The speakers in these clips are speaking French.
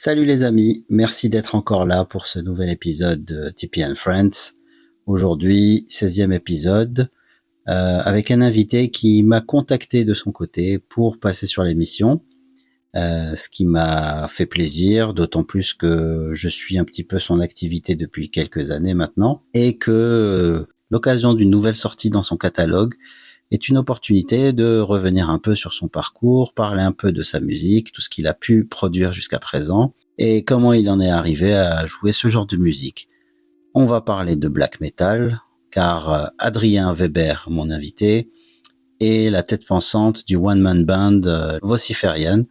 Salut les amis, merci d'être encore là pour ce nouvel épisode de TP & Friends. Aujourd'hui, 16e épisode, avec un invité qui m'a contacté de son côté pour passer sur l'émission, ce qui m'a fait plaisir, d'autant plus que je suis un petit peu son activité depuis quelques années maintenant, et que l'occasion d'une nouvelle sortie dans son catalogue est une opportunité de revenir un peu sur son parcours, parler un peu de sa musique, tout ce qu'il a pu produire jusqu'à présent, et comment il en est arrivé à jouer ce genre de musique. On va parler de black metal, car Adrien Weber, mon invité, est la tête pensante du one-man band Vociferian,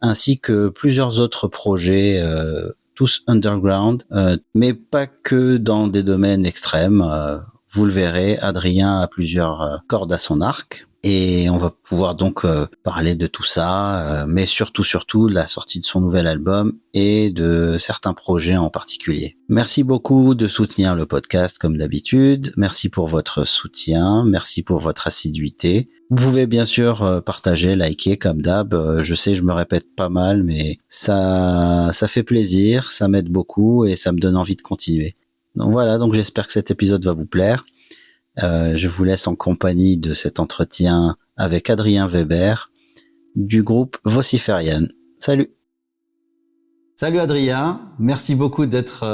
ainsi que plusieurs autres projets, tous underground, mais pas que dans des domaines extrêmes. Vous le verrez, Adrien a plusieurs cordes à son arc. Et on va pouvoir donc parler de tout ça, mais surtout de la sortie de son nouvel album et de certains projets en particulier. Merci beaucoup de soutenir le podcast comme d'habitude. Merci pour votre soutien, merci pour votre assiduité. Vous pouvez bien sûr partager, liker comme d'hab. Je sais, je me répète pas mal, mais ça fait plaisir, ça m'aide beaucoup et ça me donne envie de continuer. Donc voilà, donc j'espère que cet épisode va vous plaire. Je vous laisse en compagnie de cet entretien avec Adrien Weber du groupe Vociferian. Salut. Salut Adrien, merci beaucoup d'être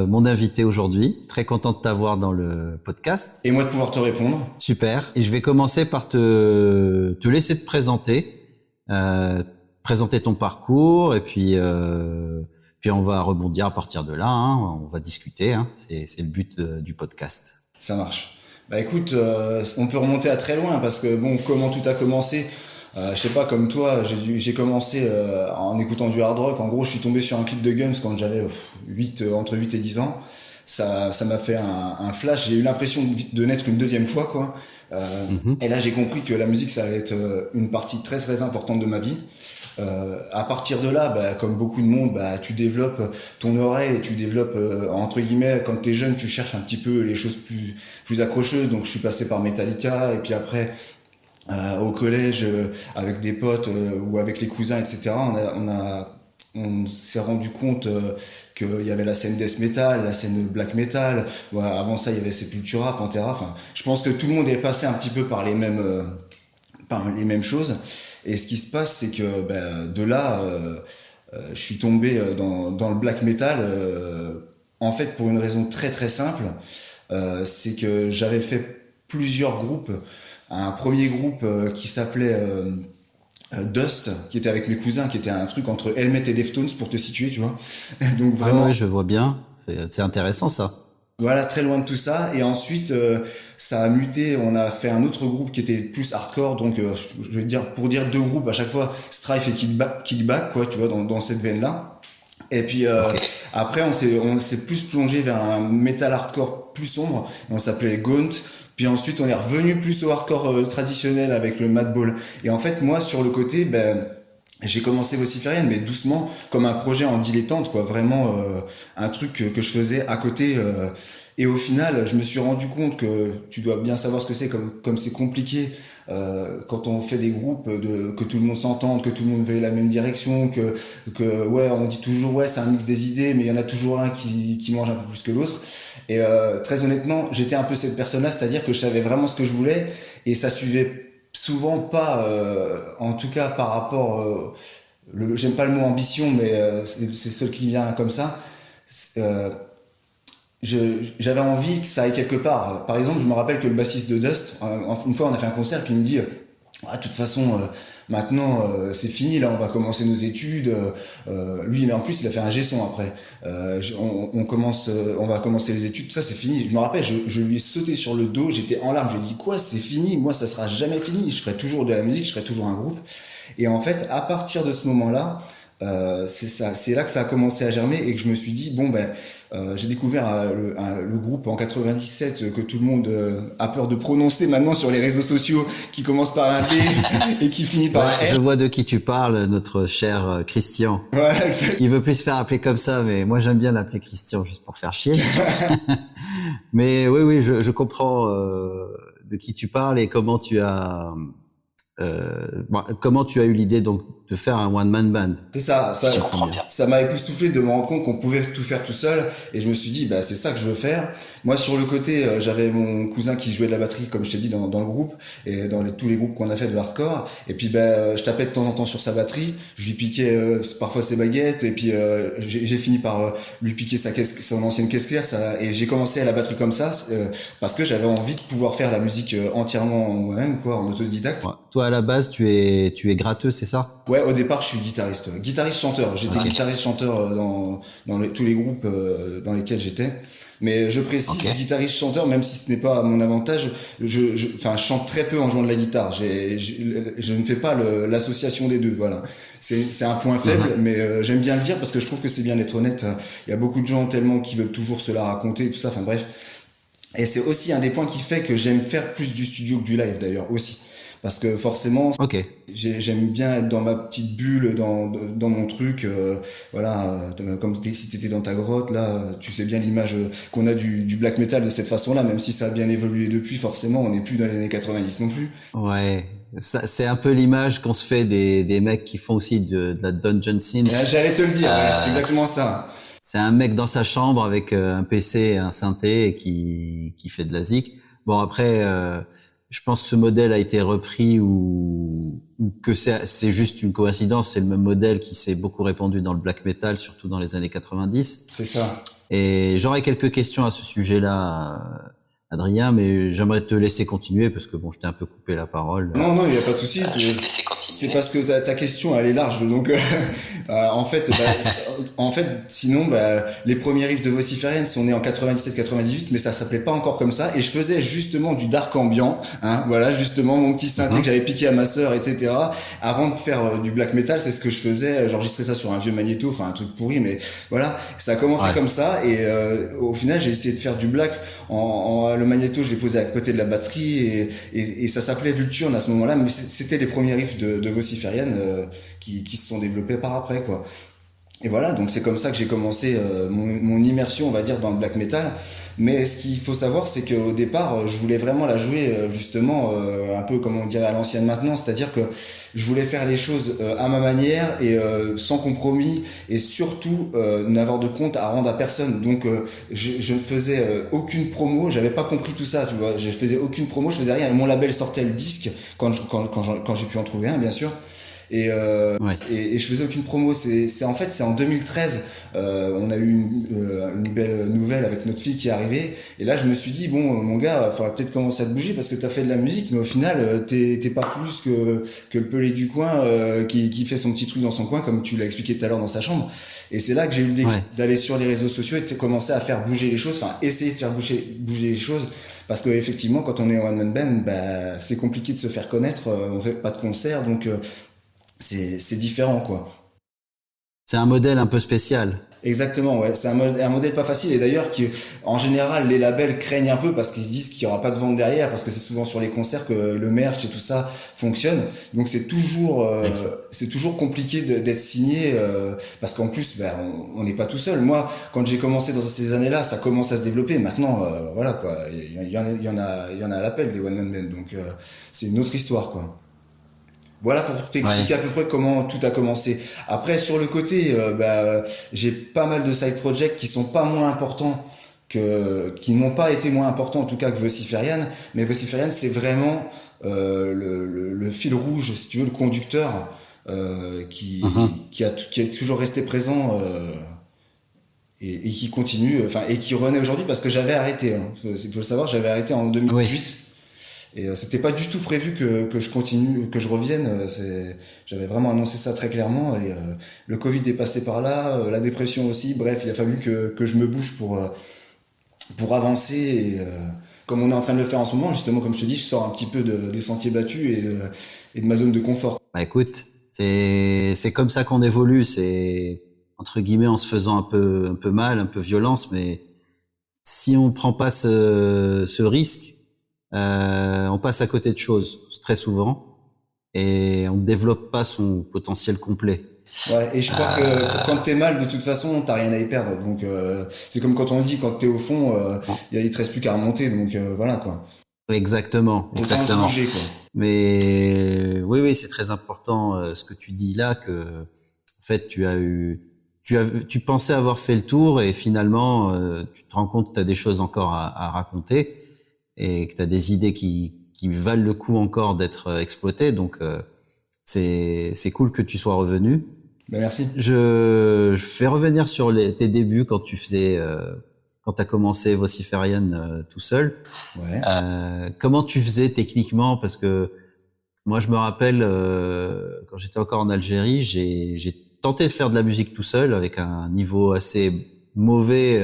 mon invité aujourd'hui. Très content de t'avoir dans le podcast. Et moi de pouvoir te répondre. Super. Et je vais commencer par te laisser te présenter, présenter ton parcours et puis on va rebondir à partir de là. Hein. On va discuter. Hein. C'est le but du podcast. Ça marche. Bah écoute, on peut remonter à très loin parce que bon, comment tout a commencé, je sais pas, comme toi, j'ai commencé en écoutant du hard rock. En gros, je suis tombé sur un clip de Guns quand j'avais entre 8 et 10 ans. Ça m'a fait un flash. J'ai eu l'impression de naître une deuxième fois, quoi. Et là, j'ai compris que la musique, ça allait être une partie très très importante de ma vie. À partir de là, bah, comme beaucoup de monde, bah, tu développes ton oreille, et tu développes entre guillemets, quand t'es jeune, tu cherches un petit peu les choses plus accrocheuses. Donc, je suis passé par Metallica, et puis après, au collège, avec des potes ou avec les cousins, etc. On s'est rendu compte qu'il y avait la scène death metal, la scène black metal. Ouais, avant ça, il y avait Sepultura, Pantera. Enfin, je pense que tout le monde est passé un petit peu par les mêmes choses. Et ce qui se passe, c'est que de là, je suis tombé dans le black metal. En fait, pour une raison très très simple, c'est que j'avais fait plusieurs groupes. Un premier groupe qui s'appelait Dust, qui était avec mes cousins, qui était un truc entre Helmet et Deftones, pour te situer, tu vois. Donc vraiment. Ouais, je vois bien. C'est intéressant ça. Voilà, très loin de tout ça. Et ensuite, ça a muté. On a fait un autre groupe qui était plus hardcore. Donc, je vais dire, pour dire deux groupes à chaque fois, Strife et Killback, quoi, tu vois, dans cette veine-là. Et puis okay. Après, on s'est plus plongé vers un metal hardcore plus sombre. On s'appelait Gaunt. Puis ensuite, on est revenu plus au hardcore traditionnel avec le Madball. Et en fait, moi, sur le côté, j'ai commencé Vociferian, mais doucement, comme un projet en dilettante, quoi. Vraiment un truc que je faisais à côté. Et au final, je me suis rendu compte que tu dois bien savoir ce que c'est, comme c'est compliqué quand on fait des groupes, que tout le monde s'entende, que tout le monde veuille la même direction, que ouais, on dit toujours ouais, c'est un mix des idées, mais il y en a toujours un qui mange un peu plus que l'autre. Et très honnêtement, j'étais un peu cette personne-là, c'est-à-dire que je savais vraiment ce que je voulais et ça suivait souvent pas, en tout cas par rapport, j'aime pas le mot ambition, mais c'est seul qui vient comme ça. J'avais envie que ça aille quelque part. Par exemple, je me rappelle que le bassiste de Dust, une fois on a fait un concert, puis il me dit ah, de toute façon maintenant c'est fini, là on va commencer nos études. Lui en plus il a fait un G-son après. On va commencer les études, tout ça c'est fini. Je me rappelle, je lui ai sauté sur le dos, j'étais en larmes, je lui ai dit quoi, c'est fini, moi ça sera jamais fini, je ferai toujours de la musique, je ferai toujours un groupe. Et en fait à partir de ce moment-là, c'est là que ça a commencé à germer et que je me suis dit j'ai découvert le groupe en 97 que tout le monde a peur de prononcer maintenant sur les réseaux sociaux, qui commence par un B et qui finit par un R. Je vois de qui tu parles, notre cher Christian. Ouais, exactement. Il veut plus se faire appeler comme ça, mais moi j'aime bien l'appeler Christian juste pour faire chier. Mais oui, je comprends de qui tu parles et comment tu as Bon, comment tu as eu l'idée donc de faire un one man band? C'est ça, Si je comprends bien. ça m'a époustouflé de me rendre compte qu'on pouvait tout faire tout seul, et je me suis dit, bah, c'est ça que je veux faire. Moi, sur le côté, j'avais mon cousin qui jouait de la batterie, comme je t'ai dit, dans le groupe, et dans tous les groupes qu'on a fait de hardcore, et puis, je tapais de temps en temps sur sa batterie, je lui piquais, parfois ses baguettes, et puis, j'ai fini par lui piquer son ancienne caisse claire, et j'ai commencé à la batterie comme ça, parce que j'avais envie de pouvoir faire la musique entièrement moi-même, quoi, en autodidacte. Ouais. Toi, à la base, tu es gratteux, c'est ça? Ouais, au départ, je suis guitariste, guitariste-chanteur. J'étais Ok. guitariste-chanteur dans tous les groupes dans lesquels j'étais. Mais je précise Ok. guitariste-chanteur, même si ce n'est pas à mon avantage. Enfin, je chante très peu en jouant de la guitare. Je ne fais pas l'association des deux. Voilà, c'est un point faible, mais j'aime bien le dire parce que je trouve que c'est bien d'être honnête. Il y a beaucoup de gens tellement qui veulent toujours se la raconter, tout ça. Enfin bref. Et c'est aussi un des points qui fait que j'aime faire plus du studio que du live d'ailleurs aussi. Parce que forcément, Ok. j'aime bien être dans ma petite bulle, dans mon truc, voilà, comme si t'étais dans ta grotte, là, tu sais bien l'image qu'on a du black metal de cette façon-là, même si ça a bien évolué depuis, forcément, on n'est plus dans les années 90 non plus. Ouais. Ça, c'est un peu l'image qu'on se fait des mecs qui font aussi de la dungeon Et synth. là, j'allais te le dire, ouais, c'est Euh, exactement ça. c'est un mec dans sa chambre avec un PC et un synthé et qui fait de la zik. Bon, après, je pense que ce modèle a été repris ou que c'est juste une coïncidence. C'est le même modèle qui s'est beaucoup répandu dans le black metal, surtout dans les années 90. C'est ça. Et j'aurais quelques questions à ce sujet-là, Adrien, mais j'aimerais te laisser continuer parce que bon, je t'ai un peu coupé la parole. Non, non, il n'y a pas de souci. Je vais te laisser continuer. C'est parce que ta question elle est large, donc en fait, sinon, les premiers riffs de Vociferian sont nés en 97-98, mais ça s'appelait pas encore comme ça. Et je faisais justement du dark ambiant, hein, voilà, justement mon petit synthé que j'avais piqué à ma sœur, etc. Avant de faire du black metal, c'est ce que je faisais. J'enregistrais ça sur un vieux magnéto, enfin un truc pourri, mais voilà, ça a commencé Ouais. comme ça. Et au final, j'ai essayé de faire du black. Le magnéto, je l'ai posé à côté de la batterie, et ça s'appelait Vulture à ce moment-là, mais c'était les premiers riffs de Vociferian qui se sont développés par après, quoi. Et voilà, donc c'est comme ça que j'ai commencé mon immersion, on va dire, dans le black metal. Mais ce qu'il faut savoir, c'est qu'au départ, je voulais vraiment la jouer justement un peu comme on dirait à l'ancienne maintenant, c'est-à-dire que je voulais faire les choses à ma manière et sans compromis, et surtout n'avoir de compte à rendre à personne. Donc je ne faisais aucune promo, j'avais pas compris tout ça, tu vois. Je faisais aucune promo, je faisais rien. Mon label sortait le disque quand j'ai pu en trouver un, bien sûr. Et, Ouais. et je faisais aucune promo. En fait, c'est en 2013, on a eu une belle nouvelle avec notre fille qui est arrivée. Et là, je me suis dit, bon, mon gars, il faudra peut-être commencer à te bouger parce que t'as fait de la musique, mais au final, t'es pas plus que le pelé du coin qui fait son petit truc dans son coin, comme tu l'as expliqué tout à l'heure dans sa chambre. Et c'est là que j'ai eu le défi Ouais. d'aller sur les réseaux sociaux et de commencer à faire bouger les choses, enfin, essayer de faire bouger les choses. Parce que effectivement, quand on est en one man band, c'est compliqué de se faire connaître. On fait pas de concert, donc c'est différent, quoi. C'est un modèle un peu spécial. Exactement, ouais, c'est un modèle pas facile, et d'ailleurs qui, en général, les labels craignent un peu parce qu'ils se disent qu'il y aura pas de vente derrière, parce que c'est souvent sur les concerts que le merch et tout ça fonctionne. Donc c'est toujours compliqué d'être signé parce qu'en plus, on n'est pas tout seul. Moi, quand j'ai commencé dans ces années-là, ça commence à se développer. Maintenant, voilà quoi, il y en a à l'appel des one man band, donc c'est une autre histoire, quoi. Voilà pour t'expliquer Ouais. à peu près comment tout a commencé. Après, sur le côté, j'ai pas mal de side projects qui sont pas moins importants qui n'ont pas été moins importants en tout cas que Vociferian. Mais Vociferian, c'est vraiment le fil rouge, si tu veux, le conducteur qui est toujours resté présent et qui continue, enfin et qui renaît aujourd'hui parce que j'avais arrêté. Hein. Il faut le savoir, j'avais arrêté en Oui. 2018. Et c'était pas du tout prévu que je continue, que je revienne. J'avais vraiment annoncé ça très clairement. Et le Covid est passé par là, la dépression aussi. Bref, il a fallu que je me bouge pour avancer. Et comme on est en train de le faire en ce moment, justement, comme je te dis, je sors un petit peu des sentiers battus et de ma zone de confort. Bah écoute, c'est comme ça qu'on évolue. C'est entre guillemets en se faisant un peu mal, un peu violence, mais si on prend pas ce risque, on passe à côté de choses très souvent et on ne développe pas son potentiel complet. Ouais, et je crois que quand t'es mal, de toute façon, t'as rien à y perdre. Donc c'est comme quand on dit, quand t'es au fond, il te reste plus qu'à remonter. Donc voilà quoi. Autant se exactement. bouger, quoi. Mais oui, oui, c'est très important ce que tu dis là, que en fait tu pensais avoir fait le tour et finalement tu te rends compte que tu as des choses encore à raconter et que tu as des idées qui valent le coup encore d'être exploitées. Donc c'est cool que tu sois revenu. Ben, merci. Je vais revenir sur tes débuts quand tu faisais quand tu as commencé Vociferian tout seul. Ouais. Comment tu faisais techniquement? Parce que moi, je me rappelle quand j'étais encore en Algérie, j'ai tenté de faire de la musique tout seul avec un niveau assez mauvais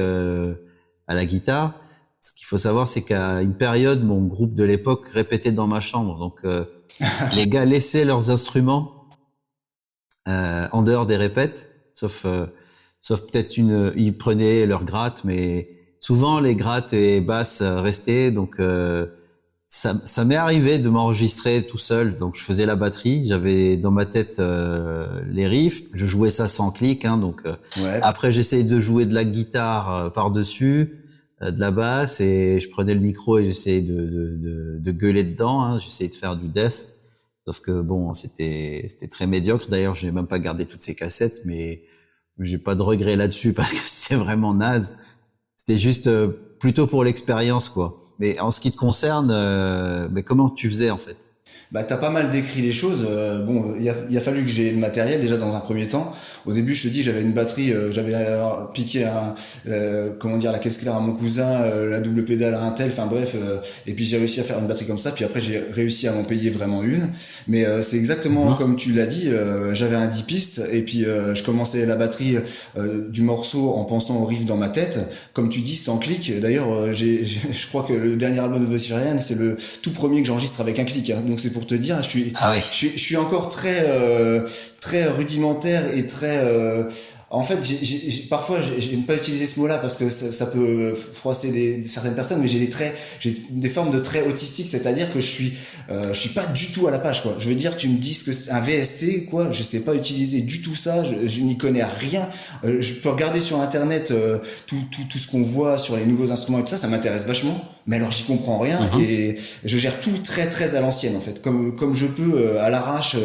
à la guitare. Ce qu'il faut savoir, c'est qu'à une période, mon groupe de l'époque répétait dans ma chambre. Donc, les gars laissaient leurs instruments en dehors des répètes, sauf peut-être ils prenaient leurs grattes, mais souvent les grattes et basses restaient. Donc, ça m'est arrivé de m'enregistrer tout seul, donc je faisais la batterie, j'avais dans ma tête les riffs, je jouais ça sans clic, hein, donc Ouais. après j'essayais de jouer de la guitare par-dessus, de la basse, et je prenais le micro et j'essayais de gueuler dedans, hein, j'essayais de faire du death, sauf que bon, c'était très médiocre. D'ailleurs, j'ai même pas gardé toutes ces cassettes, mais j'ai pas de regret là-dessus parce que c'était vraiment naze. C'était juste plutôt pour l'expérience, quoi. Mais en ce qui te concerne, mais comment tu faisais en fait? Bah, t'as pas mal décrit les choses. Bon, il a fallu que j'ai le matériel déjà dans un premier temps. Au début, je te dis, j'avais une batterie, j'avais piqué comment dire, la caisse claire à mon cousin, la double pédale à un tel. Enfin bref, et puis j'ai réussi à faire une batterie comme ça. Puis après, j'ai réussi à m'en payer vraiment une. Mais c'est exactement Mhm. comme tu l'as dit. J'avais un 10 pistes et puis je commençais la batterie du morceau en pensant au riff dans ma tête. Comme tu dis, sans clic. D'ailleurs, je crois que le dernier album de The Syrian, c'est le tout premier que j'enregistre avec un clic, hein. Donc c'est pour te dire, Ah oui. je suis encore très rudimentaire et très. En fait, parfois, j'aime pas utiliser ce mot-là parce que ça peut froisser certaines personnes, mais j'ai des formes de traits autistiques, c'est-à-dire que je suis pas du tout à la page, quoi. Je veux dire, tu me dis que c'est un VST, quoi, je sais pas utiliser du tout ça, je n'y connais rien. Je peux regarder sur Internet tout ce qu'on voit sur les nouveaux instruments et tout ça, ça m'intéresse vachement. Mais alors, j'y comprends rien Mhm. et je gère tout très très à l'ancienne, en fait, comme je peux à l'arrache.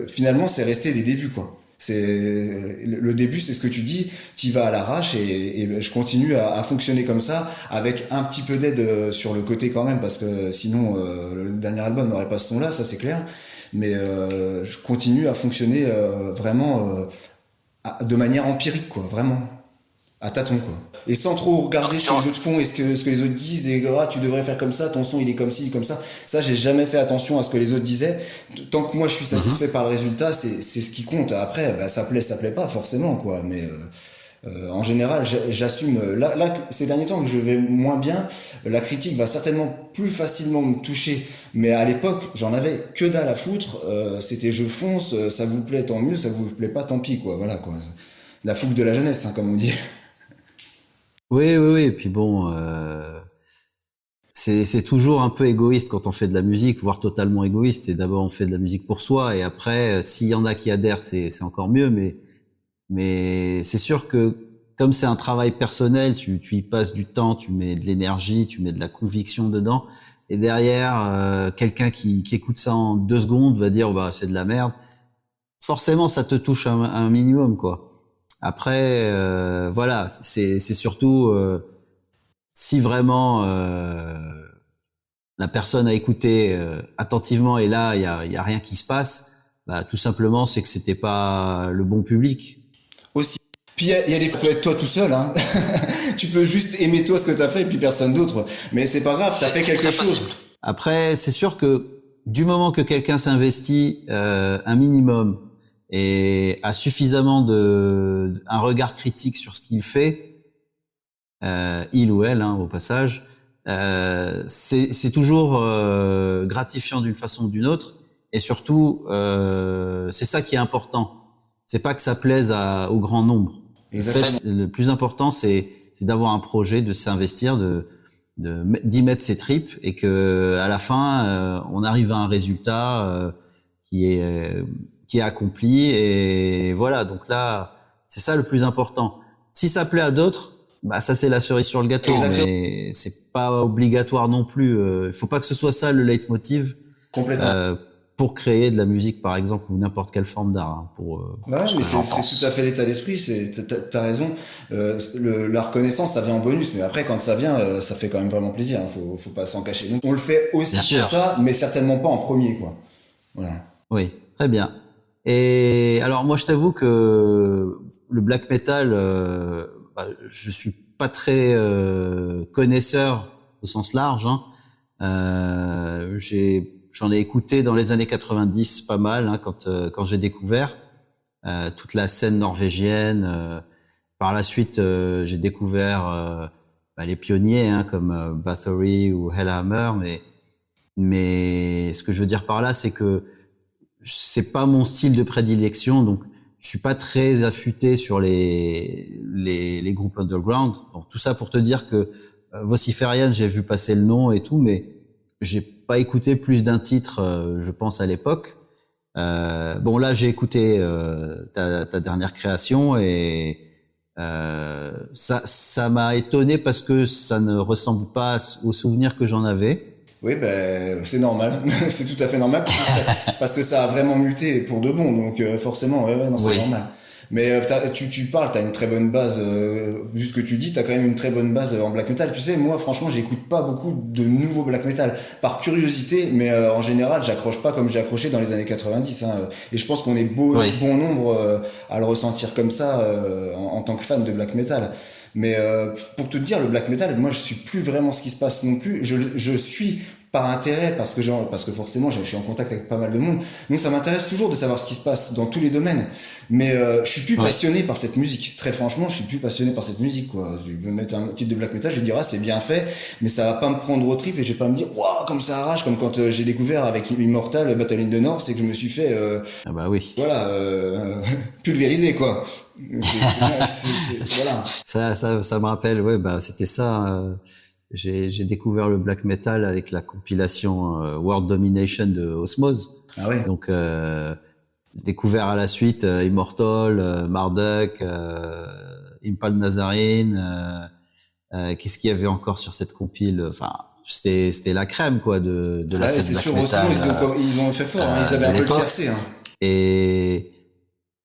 Finalement, c'est resté des débuts, quoi. C'est le début, c'est ce que tu dis. T'y vas à l'arrache et je continue à fonctionner comme ça, avec un petit peu d'aide sur le côté quand même, parce que sinon le dernier album n'aurait pas ce son-là, ça c'est clair. Mais je continue à fonctionner vraiment de manière empirique, quoi, vraiment à tâtons, quoi. Et sans trop regarder ce que les autres font et ce que les autres disent et ah, tu devrais faire comme ça, ton son il est comme ci, comme ça. Ça, j'ai jamais fait attention à ce que les autres disaient. Tant que moi je suis Mhm. satisfait par le résultat, c'est ce qui compte. Après, bah, ça plaît pas forcément, quoi. Mais en général, j'assume. Là, ces derniers temps que je vais moins bien, la critique va certainement plus facilement me toucher. Mais à l'époque, j'en avais que dalle à foutre. C'était je fonce, ça vous plaît tant mieux, ça vous plaît pas tant pis, quoi. Voilà, quoi. La fougue de la jeunesse, hein, comme on dit. Oui, oui, oui. Et puis bon, c'est toujours un peu égoïste quand on fait de la musique, voire totalement égoïste. C'est d'abord on fait de la musique pour soi et après, s'il y en a qui adhèrent, c'est encore mieux. Mais c'est sûr que comme c'est un travail personnel, tu y passes du temps, tu mets de l'énergie, tu mets de la conviction dedans. Et derrière, quelqu'un qui écoute ça en 2 secondes va dire bah c'est de la merde. Forcément, ça te touche un minimum, quoi. Après, voilà, c'est surtout si vraiment la personne a écouté attentivement et là il y a rien qui se passe, bah tout simplement c'est que c'était pas le bon public. Aussi. Puis il y a des fois, tu peux être toi tout seul, hein. Tu peux juste aimer toi ce que t'as fait et puis personne d'autre. Mais c'est pas grave, t'as fait quelque chose. Après, c'est sûr que du moment que quelqu'un s'investit un minimum et a suffisamment un regard critique sur ce qu'il fait, il ou elle, hein, au passage, c'est toujours gratifiant d'une façon ou d'une autre. Et surtout, c'est ça qui est important. C'est pas que ça plaise au grand nombre. En Exactement. fait, le plus important, c'est d'avoir un projet, de s'investir, d'y mettre ses tripes et que à la fin, on arrive à un résultat qui est accompli. Et voilà. Donc là, c'est ça le plus important. Si ça plaît à d'autres, Bah ça c'est la cerise sur le gâteau, Exactement. mais c'est pas obligatoire non plus. Il faut pas que ce soit ça le leitmotiv Complètement. euh, pour créer de la musique par exemple ou n'importe quelle forme d'art Bah ouais, mais c'est tout à fait l'état d'esprit, t'as raison. La reconnaissance, ça vient en bonus, mais après, quand ça vient, ça fait quand même vraiment plaisir, hein, faut pas s'en cacher. Donc, on le fait Bien aussi pour sûr. ça, mais certainement pas en premier, quoi. Voilà. Oui, très bien. Et alors moi je t'avoue que le black metal, bah, je suis pas très connaisseur au sens large. Hein. J'en ai écouté dans les années 90 pas mal hein, quand j'ai découvert toute la scène norvégienne. Par la suite, j'ai découvert bah, les pionniers hein, comme Bathory ou Hellhammer, mais ce que je veux dire par là, c'est que c'est pas mon style de prédilection, donc je suis pas très affûté sur les groupes underground. Donc, tout ça pour te dire que Vociferian, j'ai vu passer le nom et tout, mais j'ai pas écouté plus d'un titre, je pense à l'époque. Bon là, j'ai écouté ta dernière création et ça m'a étonné parce que ça ne ressemble pas aux souvenirs que j'en avais. Oui, ben, c'est normal. C'est tout à fait normal parce que ça a vraiment muté pour de bon. Donc, forcément, ouais, non, c'est Oui. normal. Mais tu parles, t'as une très bonne base. Vu ce que tu dis, t'as quand même une très bonne base en black metal. Tu sais, moi, franchement, j'écoute pas beaucoup de nouveaux black metal par curiosité, mais en général, j'accroche pas comme j'ai accroché dans les années 90. Hein. Et je pense qu'on est Oui. bon nombre à le ressentir comme ça en tant que fan de black metal. Mais pour te dire, le black metal, moi, je suis plus vraiment ce qui se passe non plus. Je suis par intérêt parce que forcément je suis en contact avec pas mal de monde, donc ça m'intéresse toujours de savoir ce qui se passe dans tous les domaines, mais je suis plus Oui. passionné par cette musique, très franchement je suis plus passionné par cette musique quoi. Je vais me mettre un titre de black metal, je vais dire ah c'est bien fait, mais ça va pas me prendre au trip et je vais pas me dire waouh comme ça arrache, comme quand j'ai découvert avec Immortal Battle in the North, c'est que je me suis fait Ah bah oui. voilà pulvériser quoi. Voilà. Ça me rappelle, ouais, bah c'était ça. J'ai découvert le black metal avec la compilation World Domination de Osmose. Ah ouais. Donc découvert à la suite Immortal, Marduk, Impal Nazarene. Qu'est-ce qu'il y avait encore sur cette compile? Enfin, c'était la crème quoi de la Ah ouais, scène c'est black sûr, metal Osmose, ils ont fait fort, hein, ils avaient de un peu le l'époque. tiercé, hein. Et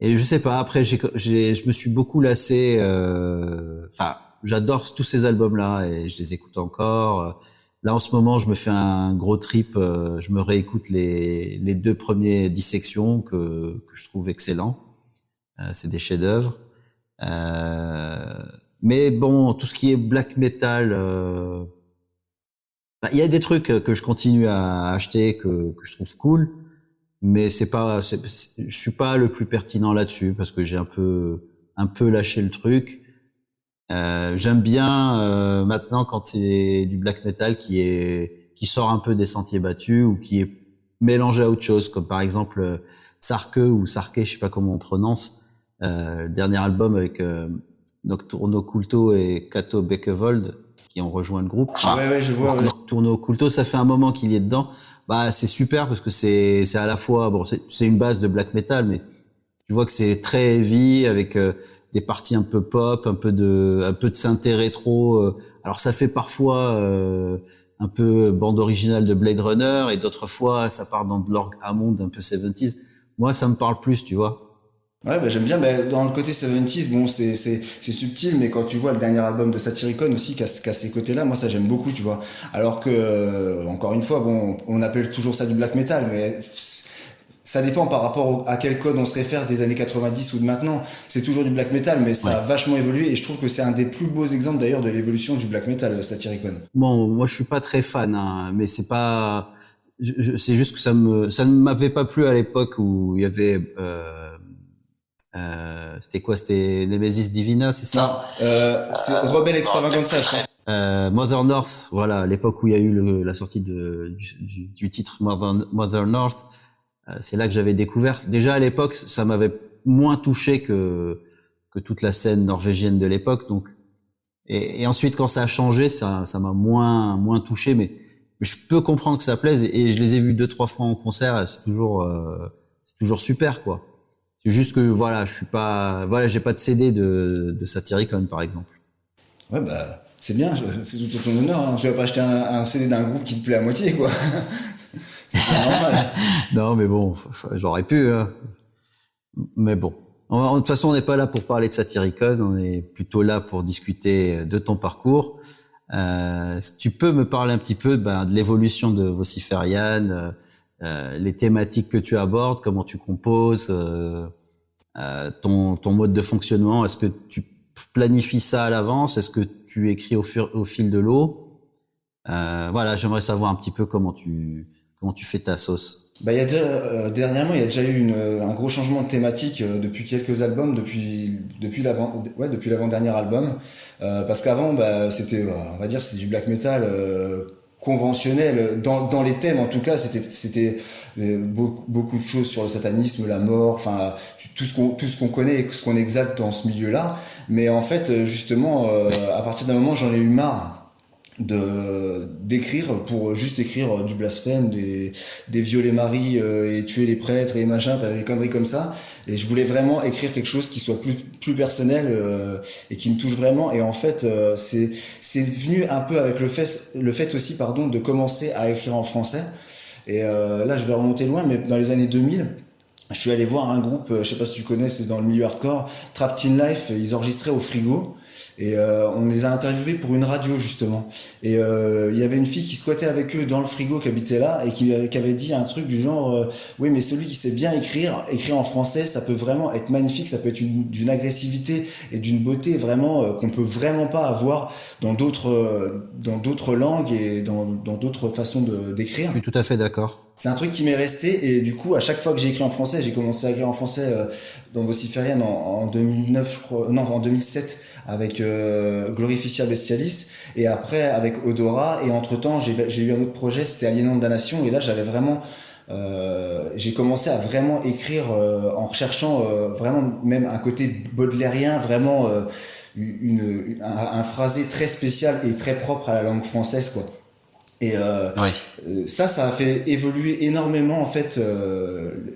et je sais pas. Après, je me suis beaucoup lassé. Enfin, j'adore tous ces albums-là et je les écoute encore. Là, en ce moment, je me fais un gros trip. Je me réécoute les deux premiers dissections que je trouve excellents. C'est des chefs-d'œuvre. Euh, mais bon, tout ce qui est black metal, bah, il y a des trucs que je continue à acheter que je trouve cool. Mais je suis pas le plus pertinent là-dessus parce que j'ai un peu lâché le truc. J'aime bien maintenant quand c'est du black metal qui sort un peu des sentiers battus ou qui est mélangé à autre chose, comme par exemple Sarke ou Sarke, je sais pas comment on prononce, le dernier album avec Nocturno Culto et Kato Bekevold qui ont rejoint le groupe. Ouais, ouais, je vois, ouais. Nocturno Culto, ça fait un moment qu'il est dedans. Bah c'est super parce que c'est à la fois bon c'est une base de black metal mais tu vois que c'est très heavy avec des parties un peu pop, un peu de synthé rétro. Alors ça fait parfois un peu bande originale de Blade Runner et d'autres fois ça part dans de l'orgue Hammond un peu 70s. Moi ça me parle plus, tu vois. Ouais, bah, j'aime bien, bah, dans le côté 70s, bon, c'est subtil, mais quand tu vois le dernier album de Satyricon aussi, qu'à ces côtés-là, moi, ça, j'aime beaucoup, tu vois. Alors que, encore une fois, bon, on appelle toujours ça du black metal, mais ça dépend par rapport à quel code on se réfère des années 90 ou de maintenant. C'est toujours du black metal, mais ça Ouais. a vachement évolué, et je trouve que c'est un des plus beaux exemples, d'ailleurs, de l'évolution du black metal, Satyricon. Bon, moi je suis pas très fan, hein, mais c'est pas. C'est juste que ça ne m'avait pas plu à l'époque où il y avait. C'était quoi? C'était Nemesis Divina, c'est Non, ça? c'est Rebel Extravaganza, je pense. Mother North, voilà, l'époque où il y a eu la sortie du titre Mother North, c'est là que j'avais découvert. Déjà à l'époque, ça m'avait moins touché que toute la scène norvégienne de l'époque. Donc, et ensuite quand ça a changé, ça m'a moins touché. Mais je peux comprendre que ça plaise et je les ai vus 2-3 fois en concert. Et c'est toujours super quoi. C'est juste que voilà, je suis pas, voilà, j'ai pas de CD de Satyricon par exemple. Ouais, bah, c'est bien, c'est tout à ton honneur, hein. Tu vas pas acheter un CD d'un groupe qui te plaît à moitié, quoi. C'est pas normal. Non, mais bon, j'aurais pu, hein. Mais bon. De toute façon, on n'est pas là pour parler de Satyricon, on est plutôt là pour discuter de ton parcours. Si tu peux me parler un petit peu de l'évolution de Vociferian, les thématiques que tu abordes, comment tu composes, ton mode de fonctionnement. Est-ce que tu planifies ça à l'avance? Est-ce que tu écris au fil de l'eau? Voilà, j'aimerais savoir un petit peu comment tu fais ta sauce. Bah, il y a déjà, dernièrement, il y a déjà eu un gros changement de thématique depuis quelques albums, depuis l'avant-dernier album, parce qu'avant, bah, c'était, on va dire, c'est du black metal conventionnel dans les thèmes. En tout cas, c'était beaucoup de choses sur le satanisme, la mort, enfin tout ce qu'on connaît, ce qu'on exalte dans ce milieu-là. Mais en fait, justement, à partir d'un moment, j'en ai eu marre d'écrire pour juste écrire du blasphème, des violer Marie et tuer les prêtres et machin, des conneries comme ça. Et je voulais vraiment écrire quelque chose qui soit plus personnel et qui me touche vraiment. Et en fait, c'est venu un peu avec le fait aussi, pardon, de commencer à écrire en français. Et là, je vais remonter loin, mais dans les années 2000, je suis allé voir un groupe, je sais pas si tu connais, c'est dans le milieu hardcore, Trapped in Life. Ils enregistraient au frigo. Et on les a interviewés pour une radio justement. Et il y avait une fille qui squattait avec eux dans le frigo, qui habitait là, et qui avait dit un truc du genre oui, mais celui qui sait bien écrire en français, ça peut vraiment être magnifique, ça peut être d'une agressivité et d'une beauté vraiment qu'on peut vraiment pas avoir dans d'autres langues et dans d'autres façons d'écrire. Je suis tout à fait d'accord. C'est un truc qui m'est resté, et du coup, à chaque fois que j'ai écrit en français, j'ai commencé à écrire en français dans Vociferian en 2009, je crois, non, en 2007, avec Glorificia Bestialis, et après avec Odora, et entre-temps, j'ai eu un autre projet, c'était Aliénant de la Nation, et là, j'avais vraiment... j'ai commencé à vraiment écrire en recherchant vraiment même un côté baudelairien, vraiment un phrasé très spécial et très propre à la langue française, quoi. Et ça a fait évoluer énormément en fait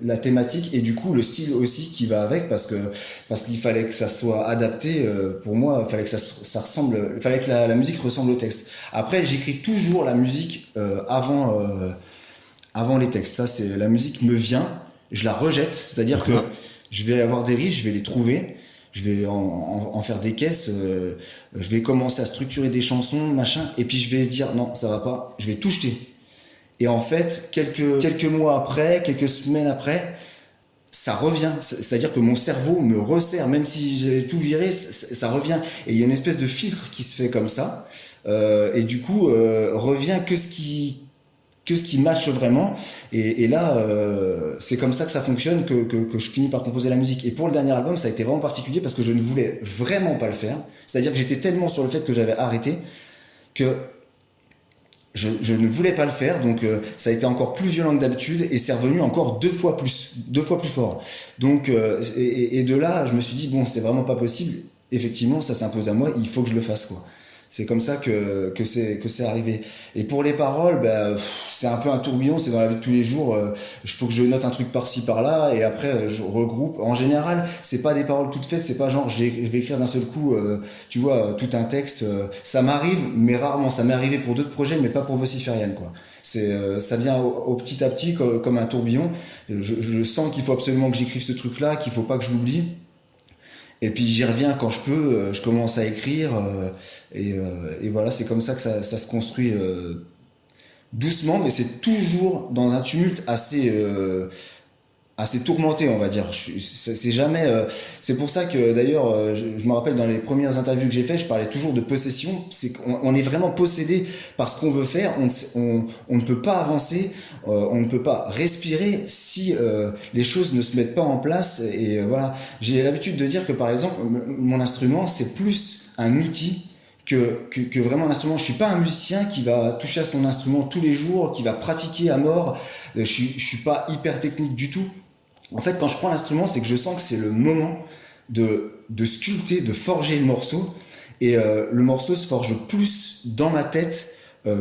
la thématique et du coup le style aussi qui va avec, parce qu'il fallait que ça soit adapté pour moi, il fallait que ça ressemble, il fallait que la musique ressemble au texte. Après, j'écris toujours la musique avant les textes. Ça, c'est la musique me vient, je la rejette, c'est-à-dire que je vais avoir des riffs, je vais les trouver, je vais en faire des caisses, je vais commencer à structurer des chansons, machin, et puis je vais dire non, ça va pas, je vais tout jeter. Et en fait, quelques mois après, quelques semaines après, ça revient. C'est-à-dire que mon cerveau me resserre, même si j'ai tout viré, ça revient. Et il y a une espèce de filtre qui se fait comme ça, et du coup, revient que ce qui matche vraiment, et là c'est comme ça que ça fonctionne, que je finis par composer la musique. Et pour le dernier album, ça a été vraiment particulier parce que je ne voulais vraiment pas le faire, c'est-à-dire que j'étais tellement sur le fait que j'avais arrêté que je ne voulais pas le faire, donc ça a été encore plus violent que d'habitude, et c'est revenu encore deux fois plus fort. Donc et de là, je me suis dit bon, c'est vraiment pas possible, effectivement ça s'impose à moi, il faut que je le fasse, quoi. C'est comme ça que c'est arrivé. Et pour les paroles, c'est un peu un tourbillon, c'est dans la vie de tous les jours. Il faut que je note un truc par-ci par-là, et après je regroupe. En général, c'est pas des paroles toutes faites, c'est pas genre je vais écrire d'un seul coup, tu vois, tout un texte. Ça m'arrive, mais rarement. Ça m'est arrivé pour d'autres projets, mais pas pour Vociferian, quoi. Ça vient au petit à petit comme un tourbillon. Je sens qu'il faut absolument que j'écrive ce truc-là, qu'il faut pas que je l'oublie. Et puis j'y reviens quand je peux, je commence à écrire, et voilà, c'est comme ça que ça se construit doucement, mais c'est toujours dans un tumulte assez tourmenté, on va dire. C'est jamais. C'est pour ça que d'ailleurs, je me rappelle dans les premières interviews que j'ai fait, je parlais toujours de possession. C'est qu'on est vraiment possédé par ce qu'on veut faire. On ne peut pas avancer, on ne peut pas respirer si les choses ne se mettent pas en place. Et voilà, j'ai l'habitude de dire que par exemple, mon instrument, c'est plus un outil que vraiment un instrument. Je suis pas un musicien qui va toucher à son instrument tous les jours, qui va pratiquer à mort. Je suis pas hyper technique du tout. En fait, quand je prends l'instrument, c'est que je sens que c'est le moment de sculpter, de forger le morceau. Et le morceau se forge plus dans ma tête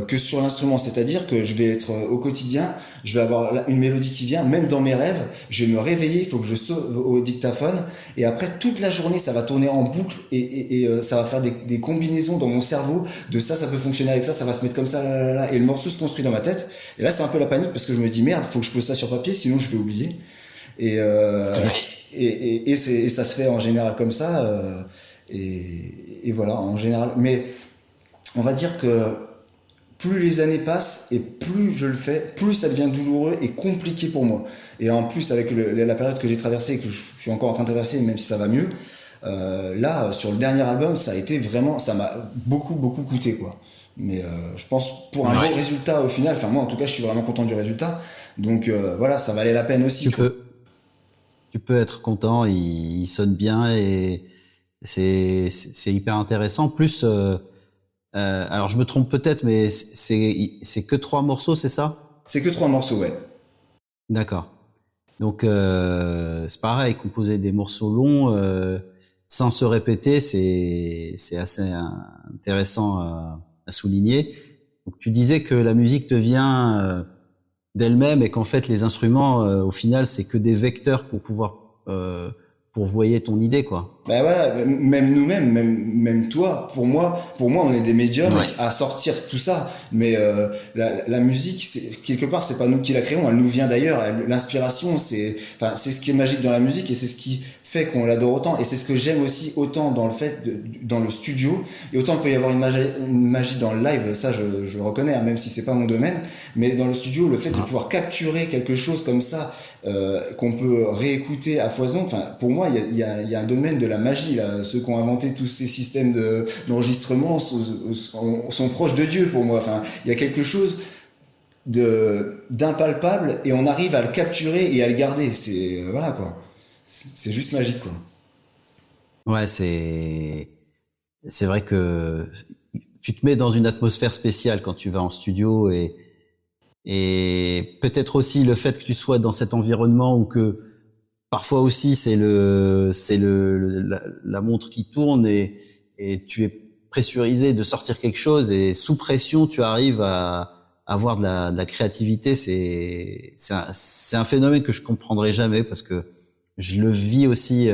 que sur l'instrument, c'est-à-dire que je vais être au quotidien, je vais avoir une mélodie qui vient, même dans mes rêves, je vais me réveiller, il faut que je sauve au dictaphone, et après toute la journée ça va tourner en boucle et ça va faire des combinaisons dans mon cerveau de ça peut fonctionner avec ça va se mettre comme ça, là, là, là, et le morceau se construit dans ma tête, et là c'est un peu la panique parce que je me dis merde, faut que je pose ça sur papier sinon je vais oublier, et ça se fait en général comme ça, et voilà en général, mais on va dire que plus les années passent et plus je le fais, plus ça devient douloureux et compliqué pour moi. Et en plus, avec la période que j'ai traversée et que je suis encore en train de traverser, même si ça va mieux, là, sur le dernier album, ça a été vraiment, ça m'a beaucoup, beaucoup coûté, quoi. Mais je pense pour un bon résultat au final, enfin moi en tout cas, je suis vraiment content du résultat. Donc voilà, ça valait la peine aussi. Tu peux être content, il sonne bien et c'est hyper intéressant. Plus alors je me trompe peut-être, mais c'est que 3 morceaux, c'est ça? C'est que 3 morceaux, ouais. D'accord. Donc c'est pareil, composer des morceaux longs sans se répéter, c'est assez intéressant à souligner. Donc tu disais que la musique te vient d'elle-même et qu'en fait les instruments, au final, c'est que des vecteurs pour pouvoir pour voyer ton idée, quoi. Ben voilà, même nous-mêmes, même toi, pour moi, on est des médiums à sortir tout ça. Mais la musique, quelque part, c'est pas nous qui la créons, elle nous vient d'ailleurs. L'inspiration, c'est ce qui est magique dans la musique et c'est ce qui fait qu'on l'adore autant. Et c'est ce que j'aime aussi autant dans le fait dans le studio. Et autant il peut y avoir une magie dans le live, ça je le reconnais, hein, même si c'est pas mon domaine. Mais dans le studio, le fait de pouvoir capturer quelque chose comme ça, qu'on peut réécouter à foison. Enfin, pour moi, il y a un domaine de la magie là. Ceux qui ont inventé tous ces systèmes d'enregistrement sont proches de Dieu pour moi. Enfin, il y a quelque chose d'impalpable et on arrive à le capturer et à le garder. C'est voilà quoi. C'est juste magique quoi. Ouais, c'est vrai que tu te mets dans une atmosphère spéciale quand tu vas en studio et peut-être aussi le fait que tu sois dans cet environnement ou que parfois aussi c'est la montre qui tourne et tu es pressurisé de sortir quelque chose et sous pression tu arrives à avoir de la créativité. C'est un phénomène que je comprendrai jamais parce que je le vis aussi.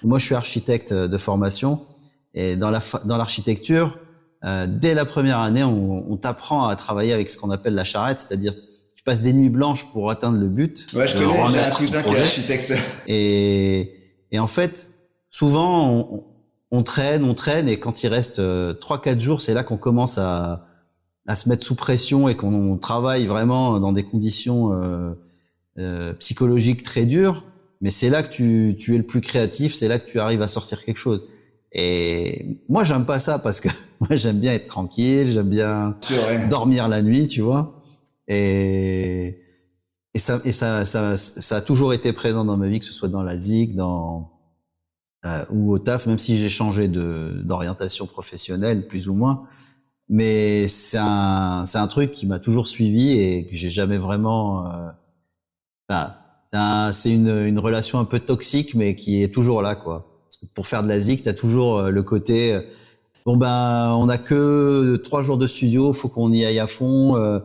Moi, je suis architecte de formation et dans l'architecture, dès la première année, on t'apprend à travailler avec ce qu'on appelle la charrette, c'est-à-dire tu passes des nuits blanches pour atteindre le but. Ouais, je connais, j'ai un cousin qui est architecte. Et en fait, souvent, on traîne, et quand il reste 3-4 jours, c'est là qu'on commence à se mettre sous pression et qu'on travaille vraiment dans des conditions psychologiques très dures. Mais c'est là que tu es le plus créatif, c'est là que tu arrives à sortir quelque chose. Et moi, j'aime pas ça parce que moi, j'aime bien être tranquille, j'aime bien dormir la nuit, tu vois. Et ça a toujours été présent dans ma vie, que ce soit dans la ZIC, ou au taf, même si j'ai changé d'orientation professionnelle, plus ou moins. Mais c'est un truc qui m'a toujours suivi et que j'ai jamais vraiment, c'est une relation un peu toxique, mais qui est toujours là, quoi. Parce que pour faire de la ZIC, t'as toujours le côté, on a que 3 jours de studio, faut qu'on y aille à fond,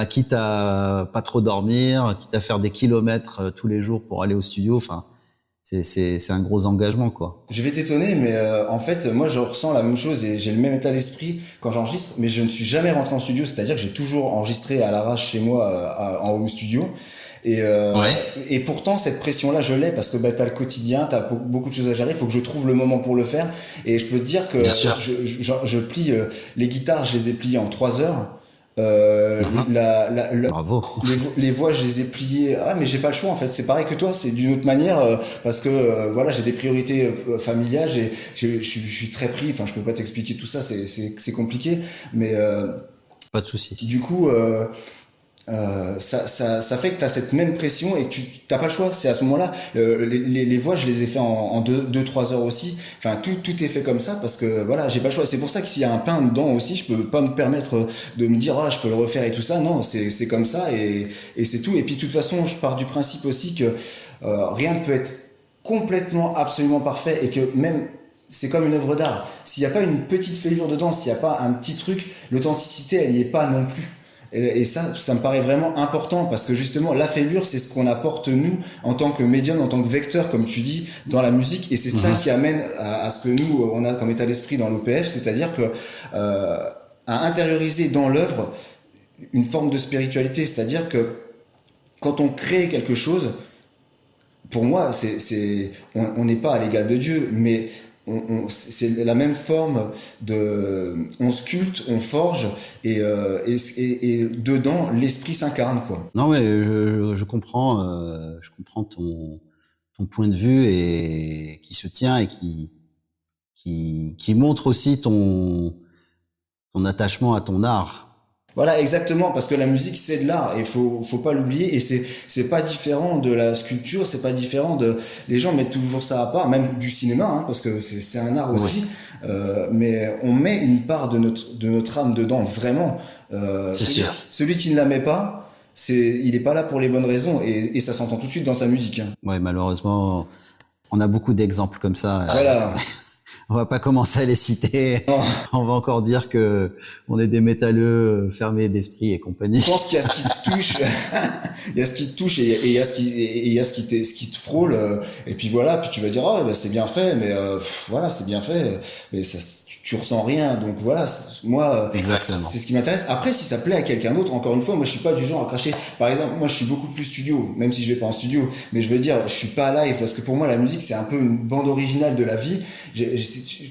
quitte à pas trop dormir, quitte à faire des kilomètres tous les jours pour aller au studio, enfin, c'est un gros engagement, quoi. Je vais t'étonner, mais en fait, moi, je ressens la même chose et j'ai le même état d'esprit quand j'enregistre, mais je ne suis jamais rentré en studio, c'est-à-dire que j'ai toujours enregistré à l'arrache chez moi en home studio. Et pourtant cette pression-là, je l'ai parce que t'as le quotidien, t'as beaucoup de choses à gérer. Il faut que je trouve le moment pour le faire. Et je peux te dire que je plie les guitares, je les ai pliées en 3 heures. Bravo. Les voix, je les ai pliées. Ah, mais j'ai pas le choix en fait. C'est pareil que toi, c'est d'une autre manière parce que voilà, j'ai des priorités familiales. Je suis très pris. Enfin, je peux pas t'expliquer tout ça. C'est compliqué, mais pas de souci. Du coup. Ça fait que t'as cette même pression et que t'as pas le choix. C'est à ce moment-là, les voix, je les ai fait en 2-3 heures aussi. Enfin, tout est fait comme ça parce que voilà, j'ai pas le choix. C'est pour ça que s'il y a un pain dedans aussi, je peux pas me permettre de me dire je peux le refaire et tout ça. Non, c'est comme ça et c'est tout. Et puis de toute façon, je pars du principe aussi que rien ne peut être complètement, absolument parfait et que même c'est comme une œuvre d'art. S'il n'y a pas une petite fêlure dedans, s'il n'y a pas un petit truc, l'authenticité, elle n'y est pas non plus. Et ça me paraît vraiment important parce que justement, la fêlure, c'est ce qu'on apporte nous en tant que médium, en tant que vecteur, comme tu dis, dans la musique. Et c'est ça qui amène à ce que nous, on a comme état d'esprit dans l'OPF, c'est-à-dire que à intérioriser dans l'œuvre une forme de spiritualité. C'est-à-dire que quand on crée quelque chose, pour moi, on n'est pas à l'égal de Dieu, mais c'est la même forme on sculpte, on forge, et dedans l'esprit s'incarne, quoi. Non, mais je comprends ton point de vue et qui se tient et qui montre aussi ton attachement à ton art. Voilà, exactement, parce que la musique c'est de l'art et faut pas l'oublier, et c'est pas différent de la sculpture, c'est pas différent les gens mettent toujours ça à part, même du cinéma, hein, parce que c'est un art aussi, mais on met une part de notre âme dedans, vraiment. C'est sûr. Celui qui ne la met pas, il est pas là pour les bonnes raisons, et ça s'entend tout de suite dans sa musique, hein. Ouais, malheureusement, on a beaucoup d'exemples comme ça. Voilà. On va pas commencer à les citer. Non. On va encore dire que on est des métalleux fermés d'esprit et compagnie. Je pense qu'il y a ce qui te touche, il y a ce qui te touche et il y a ce qui te frôle, et puis voilà, puis tu vas dire oh bah c'est bien fait, mais voilà, c'est bien fait, mais ça, tu ressens rien, donc voilà, moi Exactement. C'est ce qui m'intéresse. Après, si ça plaît à quelqu'un d'autre, encore une fois, moi je suis pas du genre à cracher. Par exemple, moi je suis beaucoup plus studio, même si je vais pas en studio, mais je veux dire, je suis pas live parce que pour moi la musique c'est un peu une bande originale de la vie.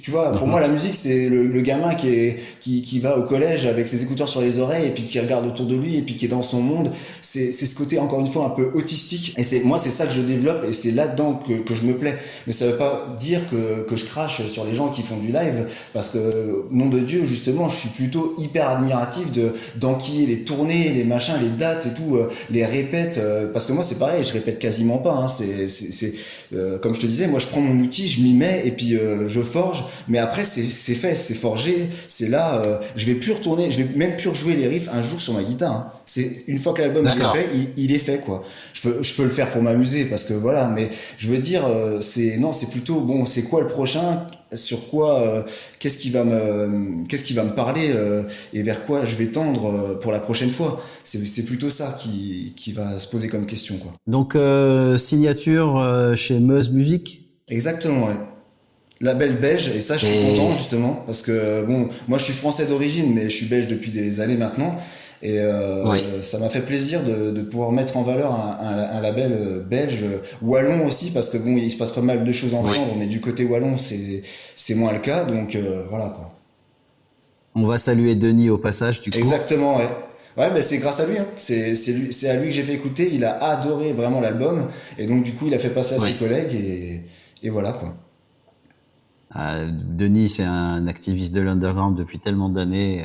Tu vois, pour moi la musique c'est le gamin qui va au collège avec ses écouteurs sur les oreilles et puis qui regarde autour de lui et puis qui est dans son monde. C'est ce côté encore une fois un peu autistique, et c'est ça que je développe, et c'est là-dedans que je me plais. Mais ça veut pas dire que je crache sur les gens qui font du live, parce que nom de Dieu, justement, je suis plutôt hyper admiratif d'enquiller les tournées, les machins, les dates et tout, les répètes, parce que moi c'est pareil, je répète quasiment pas, hein. C'est comme je te disais, moi je prends mon outil, je m'y mets et puis je forge, mais après c'est fait, c'est forgé, c'est là, je vais plus retourner, je vais même plus rejouer les riffs un jour sur ma guitare, hein. C'est une fois que l'album il est fait, il est fait, quoi. Je peux le faire pour m'amuser parce que voilà, mais je veux dire, c'est plutôt bon, c'est quoi le prochain, sur quoi, qu'est-ce qui va me parler, et vers quoi je vais tendre pour la prochaine fois. C'est plutôt ça qui va se poser comme question, quoi. Donc signature chez Meuse Musique. Exactement, ouais. Label belge, et ça je suis content justement parce que bon, moi je suis français d'origine mais je suis belge depuis des années maintenant, et ça m'a fait plaisir de pouvoir mettre en valeur un label belge, wallon aussi, parce que bon, il se passe pas mal de choses en Flandre, mais du côté wallon c'est moins le cas, donc voilà, quoi. On va saluer Denis au passage, du coup. Exactement, ouais. Ouais, mais c'est grâce à lui, hein. C'est à lui que j'ai fait écouter, il a adoré vraiment l'album, et donc du coup il a fait passer à ses collègues, et voilà, quoi. Denis, c'est un activiste de l'underground depuis tellement d'années.